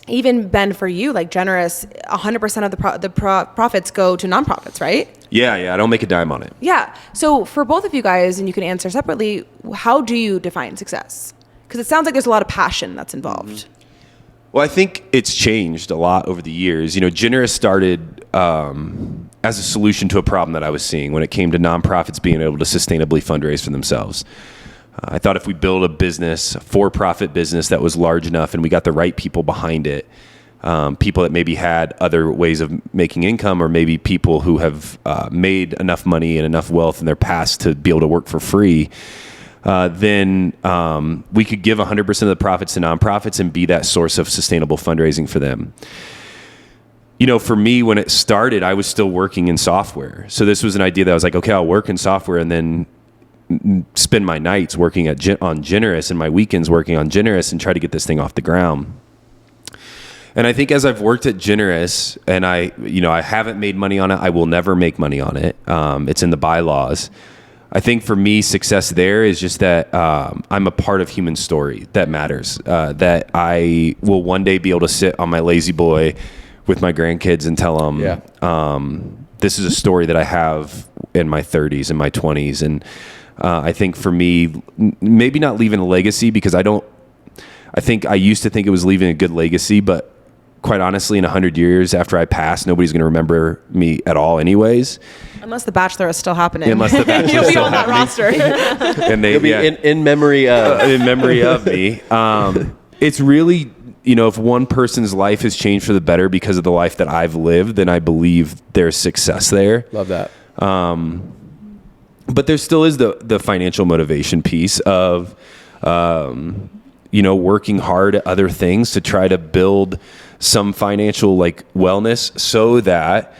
even Ben, for you, like Generous, 100% of the profits go to nonprofits, right? Yeah. I don't make a dime on it. Yeah. So for both of you guys, and you can answer separately, how do you define success? Because it sounds like there's a lot of passion that's involved. Mm-hmm. Well, I think it's changed a lot over the years. Generous started as a solution to a problem that I was seeing when it came to nonprofits being able to sustainably fundraise for themselves. I thought if we build a business, a for-profit business that was large enough and we got the right people behind it, people that maybe had other ways of making income or maybe people who have made enough money and enough wealth in their past to be able to work for free, then we could give 100% of the profits to nonprofits and be that source of sustainable fundraising for them. For me, when it started, I was still working in software. So this was an idea that I was like, okay, I'll work in software and then spend my nights working on Generous and my weekends working on Generous and try to get this thing off the ground. And I think as I've worked at Generous and I haven't made money on it, I will never make money on it. It's in the bylaws. I think for me, success there is just that I'm a part of human story that matters, that I will one day be able to sit on my lazy boy with my grandkids and tell them, this is a story that I have in my 30s and my 20s. And I think for me, maybe not leaving a legacy because I think I used to think it was leaving a good legacy, but quite honestly, in 100 years after I pass, nobody's going to remember me at all anyways. Unless The Bachelor is still happening. Unless The Bachelor You'll is be still on that roster. And you'll be in memory of. In memory of me. It's really, if one person's life has changed for the better because of the life that I've lived, then I believe there's success there. Love that. But there still is the financial motivation piece of, working hard at other things to try to build some financial wellness so that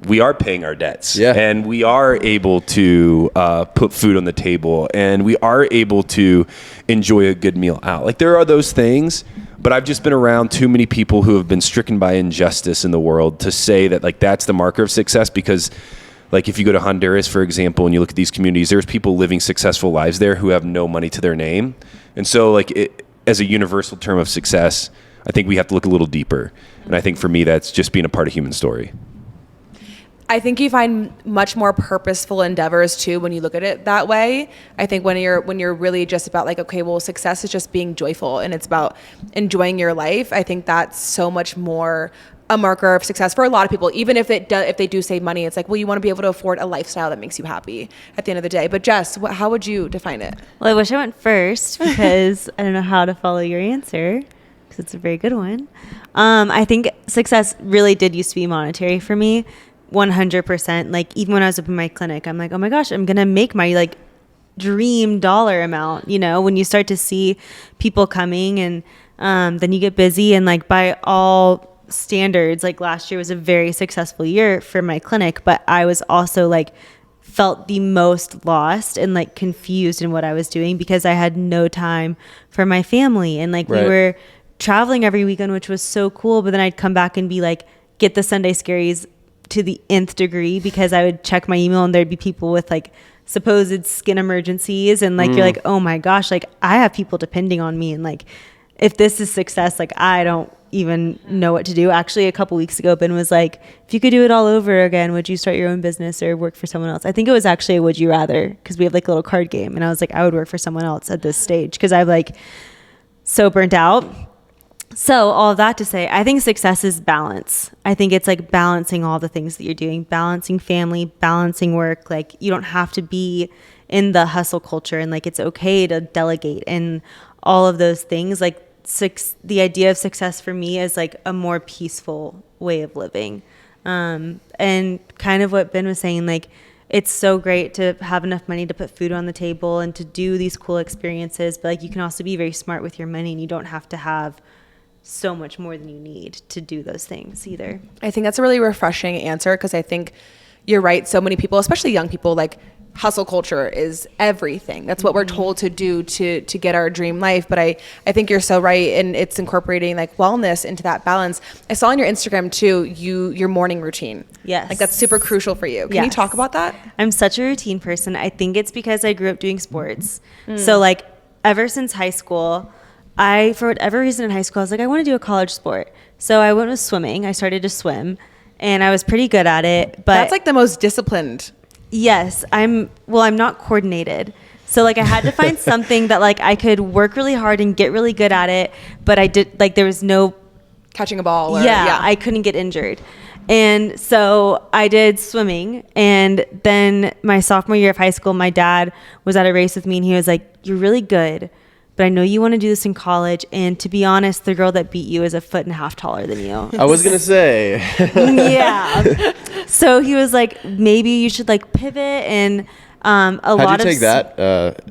we are paying our debts and we are able to put food on the table and we are able to enjoy a good meal out. There are those things, but I've just been around too many people who have been stricken by injustice in the world to say that that's the marker of success because if you go to Honduras, for example, and you look at these communities, there's people living successful lives there who have no money to their name. And so as a universal term of success, I think we have to look a little deeper. And I think for me, that's just being a part of human story. I think you find much more purposeful endeavors too when you look at it that way. I think when you're really just about okay, well, success is just being joyful and it's about enjoying your life. I think that's so much more a marker of success for a lot of people. Even if they do save money, it's you want to be able to afford a lifestyle that makes you happy at the end of the day. But Jess, how would you define it? Well, I wish I went first because I don't know how to follow your answer because it's a very good one. I think success really did used to be monetary for me. 100%. Even when I was up in my clinic, I'm oh my gosh, I'm going to make my dream dollar amount, when you start to see people coming and then you get busy and by all standards, like last year was a very successful year for my clinic, but I was also like felt the most lost and like confused in what I was doing because I had no time for my family. And like we were traveling every weekend, which was so cool. But then I'd come back and be like, get the Sunday scaries to the nth degree because I would check my email and there'd be people with like supposed skin emergencies. And like, you're like, oh my gosh, like I have people depending on me. And like, if this is success, like I don't even know what to do. Actually, a couple weeks ago, Ben was like, if you could do it all over again, would you start your own business or work for someone else? I think it was actually a would you rather, because we have like a little card game. And I was like, I would work for someone else at this stage because I'm like so burnt out. So all of that to say, I think success is balance. I think it's like balancing all the things that you're doing, balancing family, balancing work. Like you don't have to be in the hustle culture, and like it's okay to delegate and all of those things. Like the idea of success for me is like a more peaceful way of living. And kind of what Ben was saying, like it's so great to have enough money to put food on the table and to do these cool experiences, but like you can also be very smart with your money and you don't have to have so much more than you need to do those things either. I think that's a really refreshing answer, because I think you're right. So many people, especially young people, like hustle culture is everything. That's what we're told to do to get our dream life. But I think you're so right. And it's incorporating like wellness into that balance. I saw on your Instagram too, your morning routine. Yes. Like that's super crucial for you. Can you talk about that? I'm such a routine person. I think it's because I grew up doing sports. So like ever since high school, for whatever reason in high school, I was like, I want to do a college sport. So I went with swimming. I started to swim and I was pretty good at it. But that's like the most disciplined. Yes, I'm not coordinated. So like I had to find something that like I could work really hard and get really good at it, but I did like there was no catching a ball. I couldn't get injured. And so I did swimming, and then my sophomore year of high school, my dad was at a race with me and he was like, you're really good, but I know you want to do this in college. And to be honest, the girl that beat you is 1.5 feet taller than you. I was going to say. Yeah. So he was like, maybe you should like pivot. And How'd you take that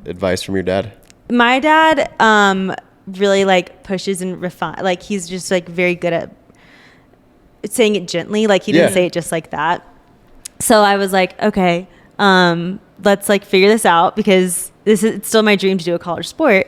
advice from your dad? My dad really like pushes and refine. Like he's just like very good at saying it gently. Like he didn't say it just like that. So I was like, okay, let's like figure this out, because it's still my dream to do a college sport.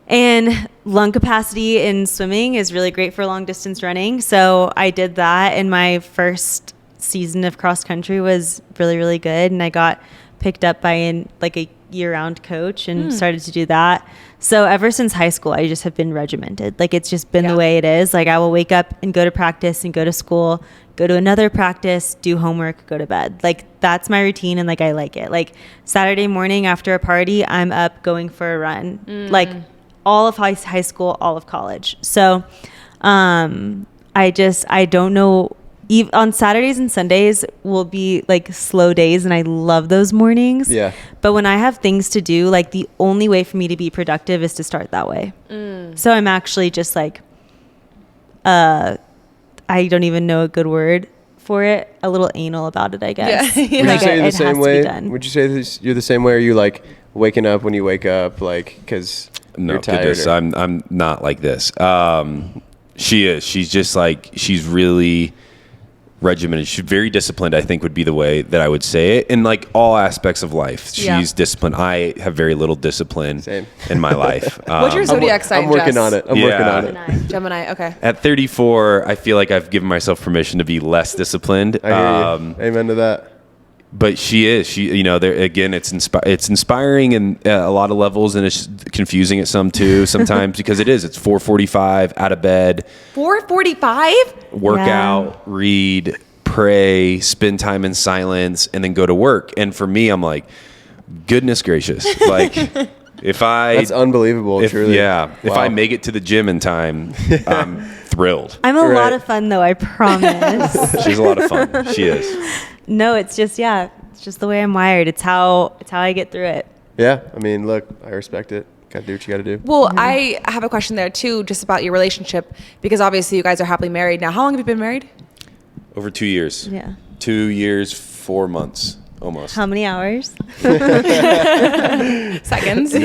And lung capacity in swimming is really great for long distance running. So I did that, and my first season of cross country was really, really good. And I got picked up by a year-round coach and started to do that. So ever since high school, I just have been regimented. Like it's just been the way it is. Like I will wake up and go to practice and go to school, go to another practice, do homework, go to bed. Like that's my routine, and like I like it. Like Saturday morning after a party, I'm up going for a run. Like all of high school, all of college. So I don't know. On Saturdays and Sundays will be like slow days, and I love those mornings. Yeah. But when I have things to do, like the only way for me to be productive is to start that way. So I'm actually just like, I don't even know a good word for it. A little anal about it, I guess. Yeah. Would you say the same way? Done. Would you say you're the same way? Are you like waking up when you wake up, like because you're tired? Goodness, I'm not like this. She is. She's just like, she's really regimented. She's very disciplined, I think would be the way that I would say it, in like all aspects of life. She's disciplined. I have very little discipline in my life. What's your zodiac sign, I'm working on it. I'm working on it. Gemini. Okay. At 34, I feel like I've given myself permission to be less disciplined. I hear you. Amen to that. But she is. There again, it's inspiring in a lot of levels, and it's confusing at some too sometimes because it is. It's 4:45 out of bed. 4:45. Workout, read, pray, spend time in silence, and then go to work. And for me, I'm like, goodness gracious, like that's unbelievable. Truly. Yeah. If I make it to the gym in time, I'm thrilled. I'm a lot of fun though, I promise. She's a lot of fun. She is. No, it's just it's just the way I'm wired. It's how I get through it. Yeah, I mean, look, I respect it. Gotta do what you gotta do. Well, I have a question there too, just about your relationship, because obviously you guys are happily married now. How long have you been married? Over 2 years. Yeah. 2 years, 4 months, almost. How many hours? Seconds.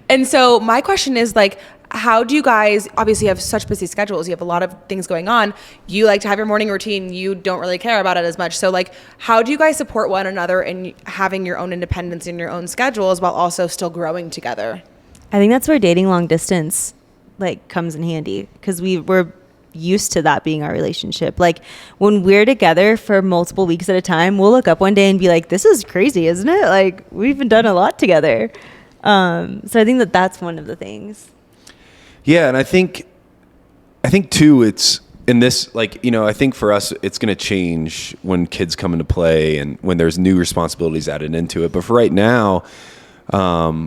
And so my question is like, how do you guys, obviously you have such busy schedules, you have a lot of things going on, you like to have your morning routine, you don't really care about it as much. So like, how do you guys support one another in having your own independence in your own schedules while also still growing together? I think that's where dating long distance like comes in handy, because we're used to that being our relationship. Like when we're together for multiple weeks at a time, we'll look up one day and be like, this is crazy, isn't it? Like we've done a lot together. So I think that's one of the things. Yeah, and I think too, it's in this, like, you know, I think for us, it's going to change when kids come into play and when there's new responsibilities added into it. But for right now,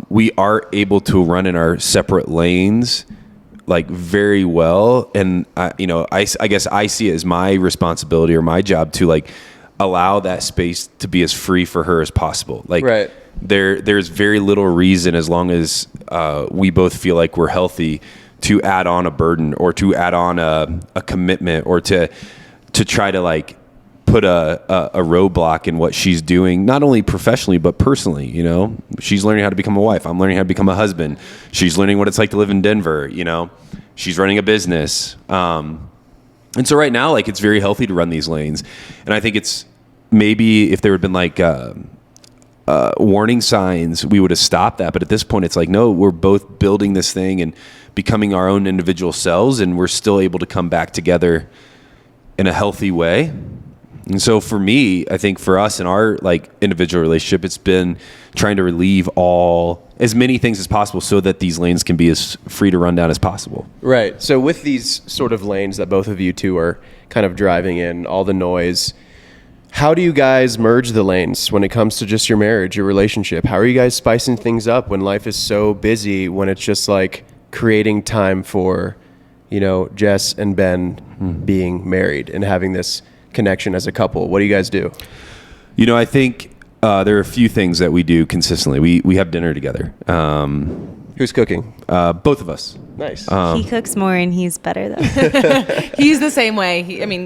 we are able to run in our separate lanes, like very well. And I guess I see it as my responsibility or my job to like allow that space to be as free for her as possible. Like right. There's very little reason, as long as we both feel like we're healthy, to add on a burden or to add on a commitment or to try to like put a roadblock in what she's doing, not only professionally but personally. You know, she's learning how to become a wife, I'm learning how to become a husband, she's learning what it's like to live in Denver, you know, she's running a business, and so right now, like, it's very healthy to run these lanes. And I think it's maybe if there had been like warning signs, we would have stopped that. But at this point, it's like, no, we're both building this thing and becoming our own individual selves, and we're still able to come back together in a healthy way. And so for me, I think for us in our like individual relationship, it's been trying to relieve as many things as possible so that these lanes can be as free to run down as possible. Right. So with these sort of lanes that both of you two are kind of driving in, all the noise, how do you guys merge the lanes when it comes to just your marriage, your relationship? How are you guys spicing things up when life is so busy, when it's just like creating time for, you know, Jess and Ben being married and having this connection as a couple? What do you guys do? You know, I think there are a few things that we do consistently. We have dinner together. Who's cooking? Both of us. Nice. He cooks more and he's better though. He's the same way.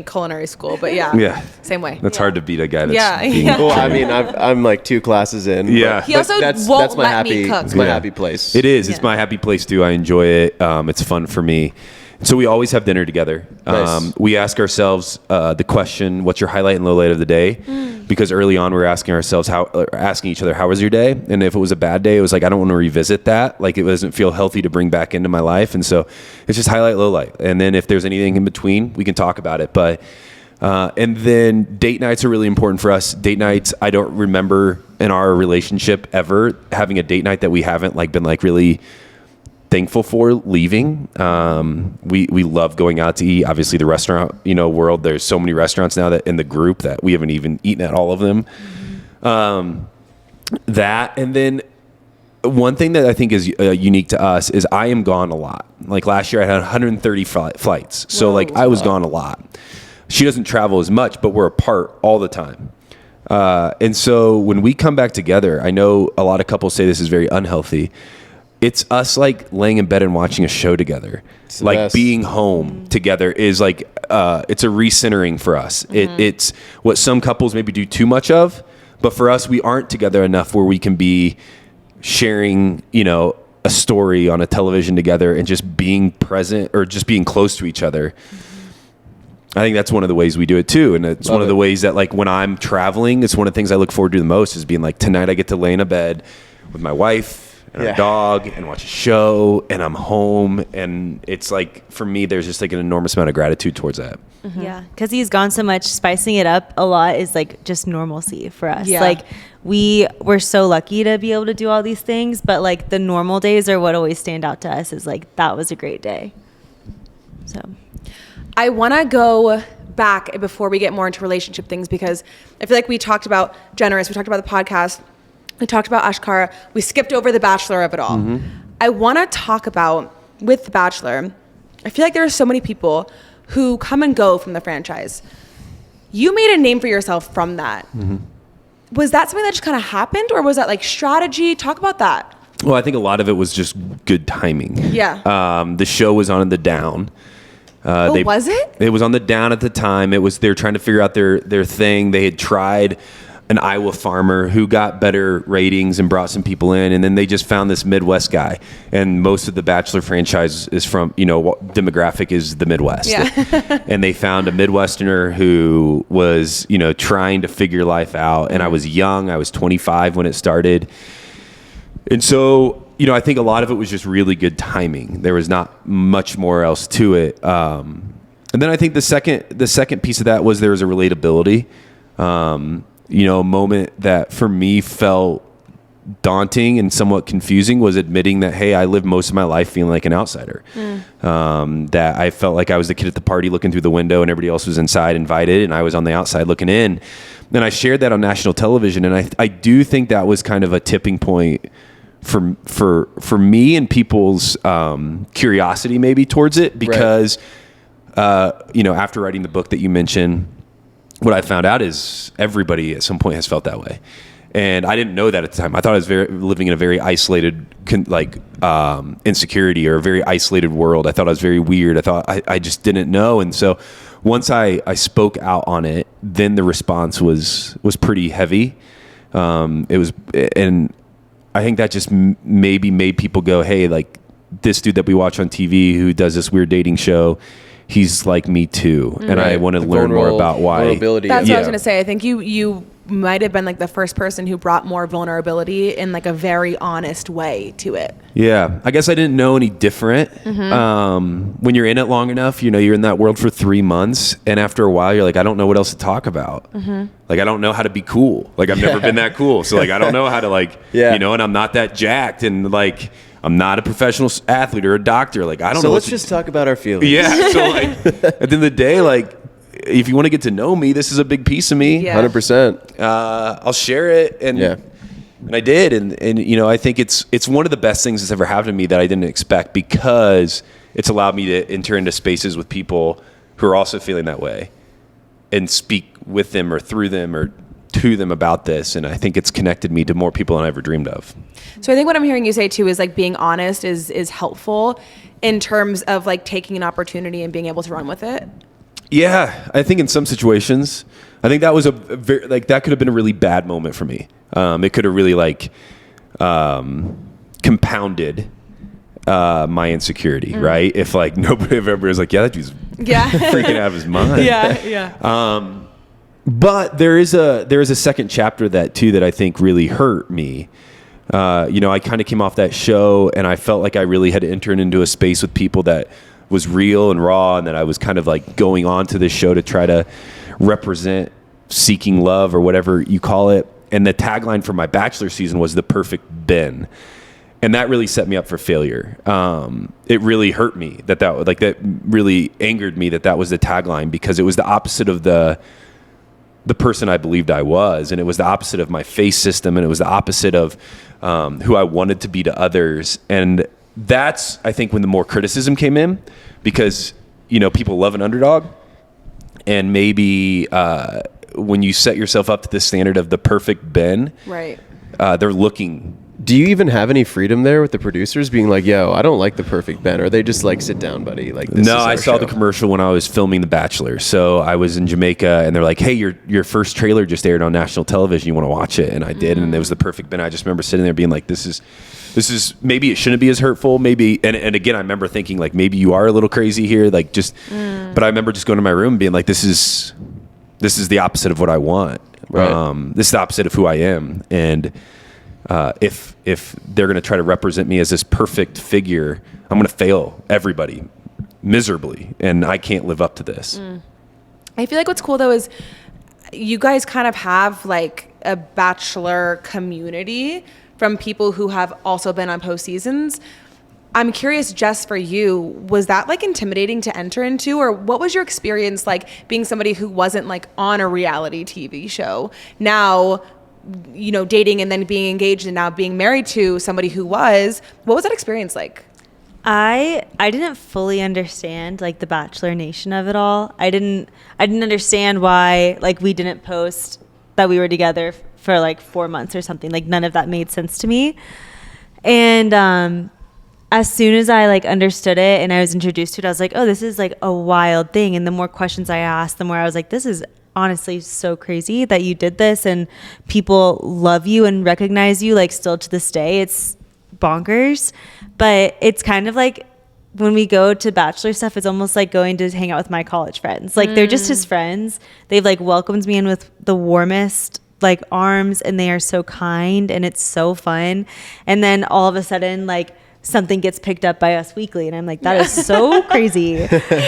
Culinary school, but yeah, same way. That's hard to beat a guy that's being yeah. Well, I mean, I'm like 2 classes in. Yeah. He also that's won't my let happy, me cook. It's my happy place. It is. It's my happy place too. I enjoy it. It's fun for me. So we always have dinner together. Nice. We ask ourselves the question, "What's your highlight and low light of the day?" Because early on, we're asking each other, "How was your day?" And if it was a bad day, it was like, I don't want to revisit that. Like, it doesn't feel healthy to bring back into my life. And so it's just highlight, low light. And then if there's anything in between, we can talk about it. But and then date nights are really important for us. Date nights, I don't remember in our relationship ever having a date night that we haven't like been like really thankful for leaving. We love going out to eat. Obviously, the restaurant world, there's so many restaurants now that in the group that we haven't even eaten at all of them. That, and then one thing that I think is unique to us is I am gone a lot. Like last year I had 130 flights. So I was gone a lot. She doesn't travel as much, but we're apart all the time. And so when we come back together, I know a lot of couples say this is very unhealthy. It's us like laying in bed and watching a show together. Like best. Being home together is like, it's a recentering for us. It's what some couples maybe do too much of, but for us, we aren't together enough where we can be sharing, a story on a television together and just being present or just being close to each other. I think that's one of the ways we do it too. And it's one of the ways that like when I'm traveling, it's one of the things I look forward to the most is being like, tonight I get to lay in a bed with my wife and our dog and watch a show and I'm home. And it's like, for me, there's just like an enormous amount of gratitude towards that. Mm-hmm. Yeah. Cause he's gone so much, spicing it up a lot is like just normalcy for us. Yeah. Like we're so lucky to be able to do all these things, but like the normal days are what always stand out to us is like, that was a great day. So I want to go back before we get more into relationship things, because I feel like we talked about Generous, we talked about the podcast, we talked about Ashkara, we skipped over the Bachelor of it all. Mm-hmm. I want to talk about, with the Bachelor, I feel like there are so many people who come and go from the franchise. You made a name for yourself from that. Mm-hmm. Was that something that just kind of happened, or was that like strategy? Talk about that. Well, I think a lot of it was just good timing. Yeah. The show was on the down. Was it? It was on the down at the time. They were trying to figure out their thing. They had tried an Iowa farmer who got better ratings and brought some people in, and then they just found this Midwest guy. And most of the Bachelor franchise is from, demographic is the Midwest. Yeah. And they found a Midwesterner who was, trying to figure life out. And I was young. I was 25 when it started. And so, I think a lot of it was just really good timing. There was not much more else to it. And then I think the second piece of that was there was a relatability. A moment that for me felt daunting and somewhat confusing was admitting that, hey, I lived most of my life feeling like an outsider. That I felt like I was the kid at the party looking through the window and everybody else was inside invited and I was on the outside looking in. And I shared that on national television. And I do think that was kind of a tipping point for me and people's curiosity maybe towards it, because after writing the book that you mentioned, what I found out is everybody at some point has felt that way. And I didn't know that at the time. I thought I was living in a very isolated, insecurity or a very isolated world. I thought I was very weird. I thought I just didn't know. And so once I spoke out on it, then the response was pretty heavy. And I think that just maybe made people go, hey, like this dude that we watch on TV who does this weird dating show, he's like me too. And I want to learn more about why. Vulnerability. That's what I was going to say. I think you might have been like the first person who brought more vulnerability in like a very honest way to it. Yeah. I guess I didn't know any different. When you're in it long enough, you're in that world for 3 months. And after a while, you're like, I don't know what else to talk about. Like, I don't know how to be cool. Like, I've never been that cool. So like, I don't know how to and I'm not that jacked. And like, I'm not a professional athlete or a doctor. Like, I don't know. So let's just talk about our feelings. Yeah. So like, at the end of the day, like, if you want to get to know me, this is a big piece of me. Yeah. 100%. I'll share it. And I did. And I think it's one of the best things that's ever happened to me that I didn't expect, because it's allowed me to enter into spaces with people who are also feeling that way and speak with them or through them or to them about this. And I think it's connected me to more people than I ever dreamed of. So I think what I'm hearing you say too is like being honest is helpful in terms of like taking an opportunity and being able to run with it. Yeah, I think in some situations, I think that was that could have been a really bad moment for me. It could have really compounded my insecurity, right? If like nobody ever was like, yeah, that dude's freaking out of his mind. But there is a second chapter that I think really hurt me. I kind of came off that show and I felt like I really had to enter into a space with people that was real and raw, and that I was kind of like going on to this show to try to represent seeking love or whatever you call it. And the tagline for my Bachelor season was the perfect Ben. And that really set me up for failure. It really hurt me that really angered me that was the tagline, because it was the opposite of the person I believed I was. And it was the opposite of my face system. And it was the opposite of who I wanted to be to others. And that's, I think, when the more criticism came in, because, people love an underdog. And maybe when you set yourself up to the standard of the perfect Ben, right? They're looking. Do you even have any freedom there with the producers being like, yo, I don't like the perfect Ben? Or are they just like, sit down, buddy? Like, this no, is I saw show. the commercial when I was filming The Bachelor. So I was in Jamaica and they're like, hey, your first trailer just aired on national television. You want to watch it? And I did. And it was the perfect Ben. I just remember sitting there being like, this is maybe it shouldn't be as hurtful. Maybe. And again, I remember thinking like, maybe you are a little crazy here. Like but I remember just going to my room and being like, this is the opposite of what I want. Right. This is the opposite of who I am. And if they're going to try to represent me as this perfect figure, I'm going to fail everybody miserably, and I can't live up to this. I feel like what's cool though is you guys kind of have like a Bachelor community from people who have also been on post seasons. I'm curious, Jess, for you, was that like intimidating to enter into, or what was your experience like being somebody who wasn't like on a reality TV show now, dating and then being engaged and now being married to somebody who was? What was that experience like? I didn't fully understand like the Bachelor Nation of it all. I didn't understand why like we didn't post that we were together for like 4 months or something. Like none of that made sense to me. And as soon as I like understood it and I was introduced to it, I was like, oh, this is like a wild thing. And the more questions I asked, the more I was like, this is honestly so crazy that you did this and people love you and recognize you like still to this day. It's bonkers, but it's kind of like when we go to Bachelor stuff, it's almost like going to hang out with my college friends. Like they're just his friends. They've like welcomed me in with the warmest like arms, and they are so kind, and it's so fun. And then all of a sudden, like something gets picked up by Us Weekly, and I'm like, that is so crazy.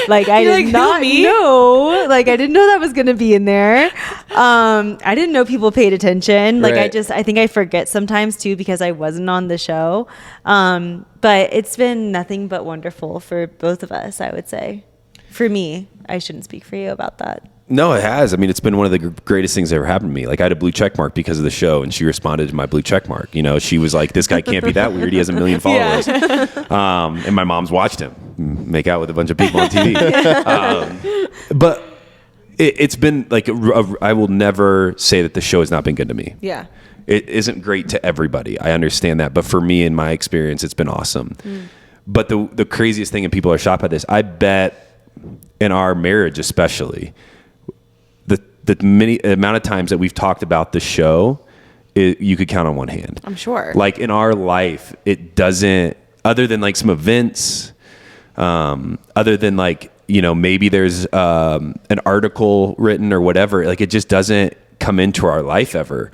Like I did not know. Like I didn't know that was gonna be in there. I didn't know people paid attention. Like Right. I think I forget sometimes too because I wasn't on the show. But it's been nothing but wonderful for both of us, I would say. For me, I shouldn't speak for you about that. No, it has. I mean, it's been one of the greatest things that ever happened to me. Like, I had a blue check mark because of the show, and she responded to my blue check mark. You know, she was like, "This guy can't be that weird. He has 1 million followers." And my mom's watched him make out with a bunch of people on TV. But it's been like, I will never say that the show has not been good to me. Yeah. It isn't great to everybody. I understand that. But for me, in my experience, it's been awesome. But the craziest thing, and people are shocked by this, I bet in our marriage especially, the many amount of times that we've talked about the show, you could count on one hand. I'm sure. Like in our life, it doesn't, other than like some events, other than like, you know, maybe there's an article written or whatever, like it just doesn't come into our life ever.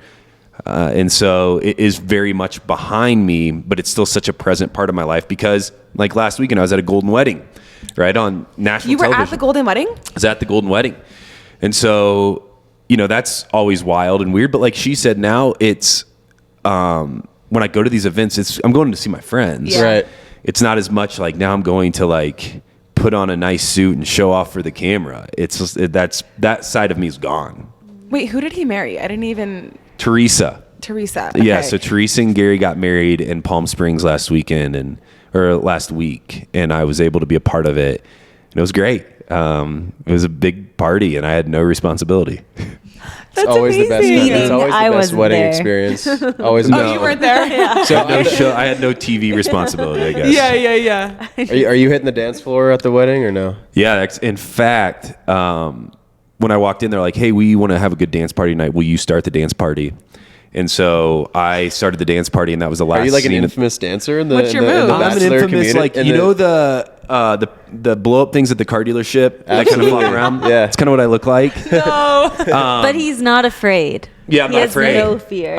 And so it is very much behind me, but it's still such a present part of my life because like last weekend I was at a golden wedding, right, on national You were television. at the golden wedding? I was at the golden wedding. And so, you know, that's always wild and weird. But like she said, now it's, when I go to these events, I'm going to see my friends. Yeah. Right. It's not as much like now I'm going to like put on a nice suit and show off for the camera. It's just, that side of me is gone. Wait, who did he marry? I didn't even... Teresa. Teresa. Yeah. Okay. So Teresa and Gary got married in Palm Springs last week. And I was able to be a part of it. And it was great. It was a big party and I had no responsibility. It's always the best. amazing. It's always the I best wasn't wedding there. experience. Always. Oh, you weren't there? So I had no TV responsibility, I guess. Yeah. Are you hitting the dance floor at the wedding or no? Yeah. In fact, when I walked in, they're like, "Hey, we want to have a good dance party tonight. Will you start the dance party?" And so I started the dance party, and that was the last. Are you like an scene. infamous dancer in the? What's your in the, in move? the I'm an Bachelor infamous, community? like In you know the blow up things at the car dealership that kind of flop around. Yeah. It's kind of what I look like. But he's not afraid. Yeah, I'm he not has afraid. no fear.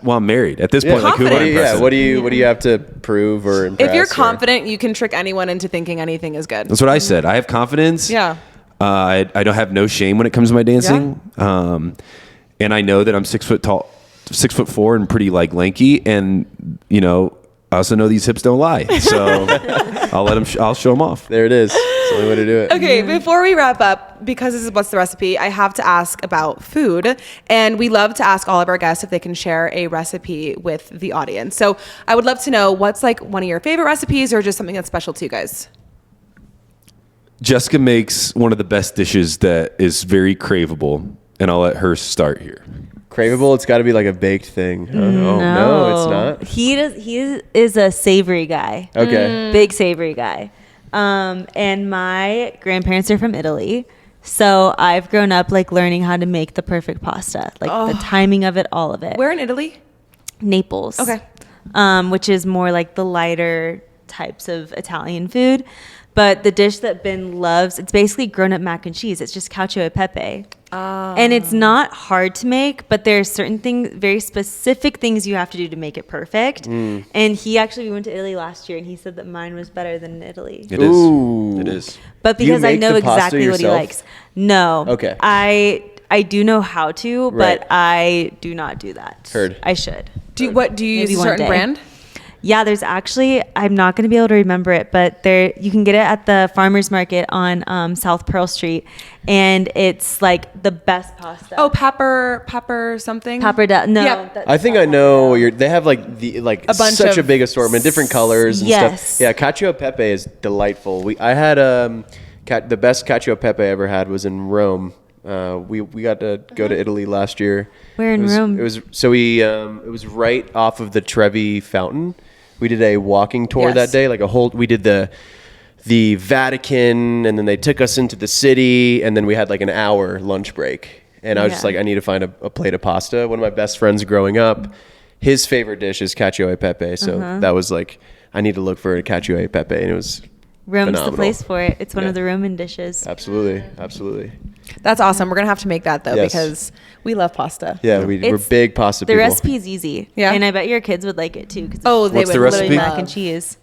Well, I'm married at this Yeah. point. Like, who am I Confident. impressing? What do you have to prove or impress? If you're or- confident, you can trick anyone into thinking anything is good. That's what I said. I have confidence. Yeah. I don't have no shame when it comes to my dancing. And I know that I'm 6 foot tall, 6'4", and pretty like lanky. And you know, I also know these hips don't lie. So I'll show them off. There it is. It's the only way to do it. Okay, before we wrap up, because this is What's the Recipe, I have to ask about food. And we love to ask all of our guests if they can share a recipe with the audience. So I would love to know what's like one of your favorite recipes or just something that's special to you guys. Jessica makes one of the best dishes that is very craveable, and I'll let her start here. Craveable. It's got to be like a baked thing. No, it's not. He is a savory guy. Okay. Big savory guy. And my grandparents are from Italy. So I've grown up like learning how to make the perfect pasta, like the timing of it, all of it. Where in Italy? Naples. Okay. Which is more like the lighter types of Italian food. But the dish that Ben loves, it's basically grown-up mac and cheese. It's just cacio e pepe. And it's not hard to make, but there's certain things, very specific things you have to do to make it perfect. And we went to Italy last year, and he said that mine was better than in Italy. It is. Ooh. It is. But Do you because I make know the pasta exactly what he yourself? likes. No. Okay. I do know how to, Right. but I do not do that. Heard. I should. Do you Maybe use a one certain day. brand? Yeah, there's actually, I'm not going to be able to remember it, but you can get it at the farmer's market on South Pearl Street, and it's like the best pasta. Oh, pepper something? Pappardelle. No. Yep. I think I know what they have like A bunch such a of big assortment, different colors and Yes. stuff. Yeah, cacio e pepe is delightful. I had the best cacio e pepe I ever had was in Rome. We got to go to Italy last year. Where in Rome? It was right off of the Trevi Fountain. We did a walking tour Yes. that day, we did the Vatican, and then they took us into the city, and then we had like an hour lunch break. And I was just like, I need to find a plate of pasta. One of my best friends growing up, his favorite dish is cacio e pepe. So that was like, I need to look for a cacio e pepe, and it was Rome's phenomenal. the place for it. It's one of the Roman dishes. Absolutely. That's awesome. We're gonna have to make that though, Yes. because we love pasta. Yeah, we're big pasta The people. recipe's easy. Yeah. And I bet your kids would like it too. Cause Oh, it's they What's would the recipe? literally love. mac and cheese.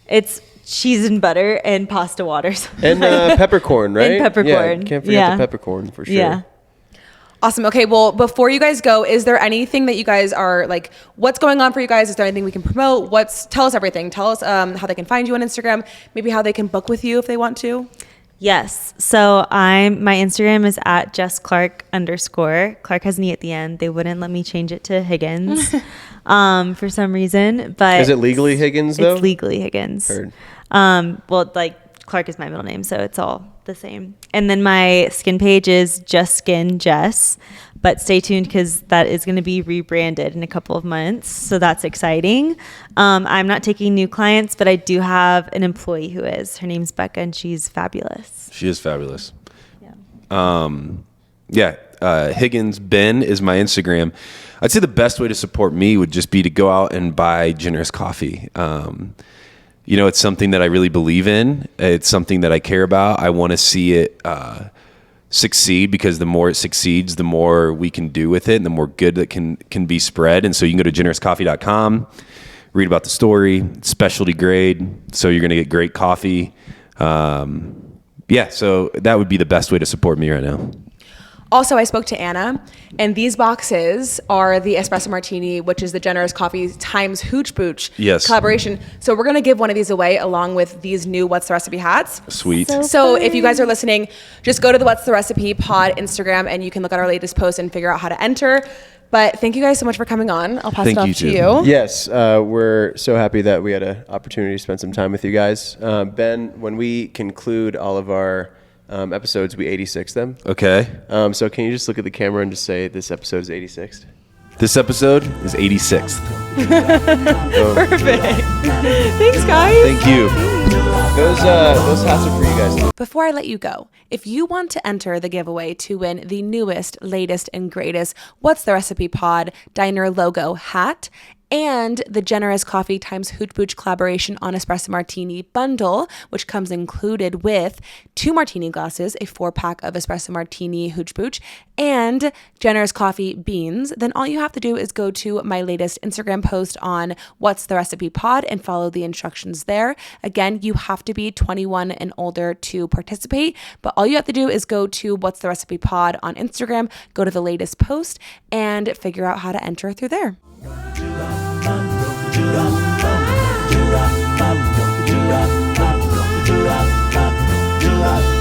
It's cheese and butter and pasta waters. And peppercorn, right? And peppercorn. Yeah, can't forget Yeah. the peppercorn for sure. Yeah. Awesome. Okay, well, before you guys go, is there anything that you guys are like, what's going on for you guys? Is there anything we can promote? Tell us everything. Tell us how they can find you on Instagram, maybe how they can book with you if they want to. Yes. So my Instagram is at Jess Clark _. Clark has an E at the end. They wouldn't let me change it to Higgins for some reason. But Is it legally Higgins though? It's legally Higgins. Heard. Well, like Clark is my middle name, so it's all the same. And then my skin page is Just Skin Jess, but stay tuned because that is going to be rebranded in a couple of months. So that's exciting. I'm not taking new clients, but I do have an employee who is. Her name's Becca, and she's fabulous. She is fabulous. Yeah. Higgins Ben is my Instagram. I'd say the best way to support me would just be to go out and buy Generous Coffee. It's something that I really believe in. It's something that I care about. I want to see it succeed, because the more it succeeds, the more we can do with it and the more good that can be spread. And so you can go to generouscoffee.com, read about the story. It's specialty grade, so you're going to get great coffee. So that would be the best way to support me right now. Also, I spoke to Anna, and these boxes are the espresso martini, which is the Generous Coffee times Hooch Booch collaboration. So we're going to give one of these away along with these new What's the Recipe hats. Sweet. So if you guys are listening, just go to the What's the Recipe pod Instagram, and you can look at our latest post and figure out how to enter. But thank you guys so much for coming on. I'll pass it off to you. Yes, we're so happy that we had an opportunity to spend some time with you guys. Ben, when we conclude all of our episodes, we 86 them. Okay. So can you just look at the camera and just say this episode is 86th? This episode is 86th. Perfect. Thanks, guys. Thank you. Those hats are for you guys. Before I let you go, if you want to enter the giveaway to win the newest, latest, and greatest What's the Recipe Pod Diner logo hat and the Generous Coffee times Hooch Booch collaboration on Espresso Martini bundle, which comes included with 2 martini glasses, a 4-pack of Espresso Martini Hooch Booch, and Generous Coffee beans, then all you have to do is go to my latest Instagram post on What's the Recipe Pod and follow the instructions there. Again, you have to be 21 and older to participate, but all you have to do is go to What's the Recipe Pod on Instagram, go to the latest post, and figure out how to enter through there. Giraffe,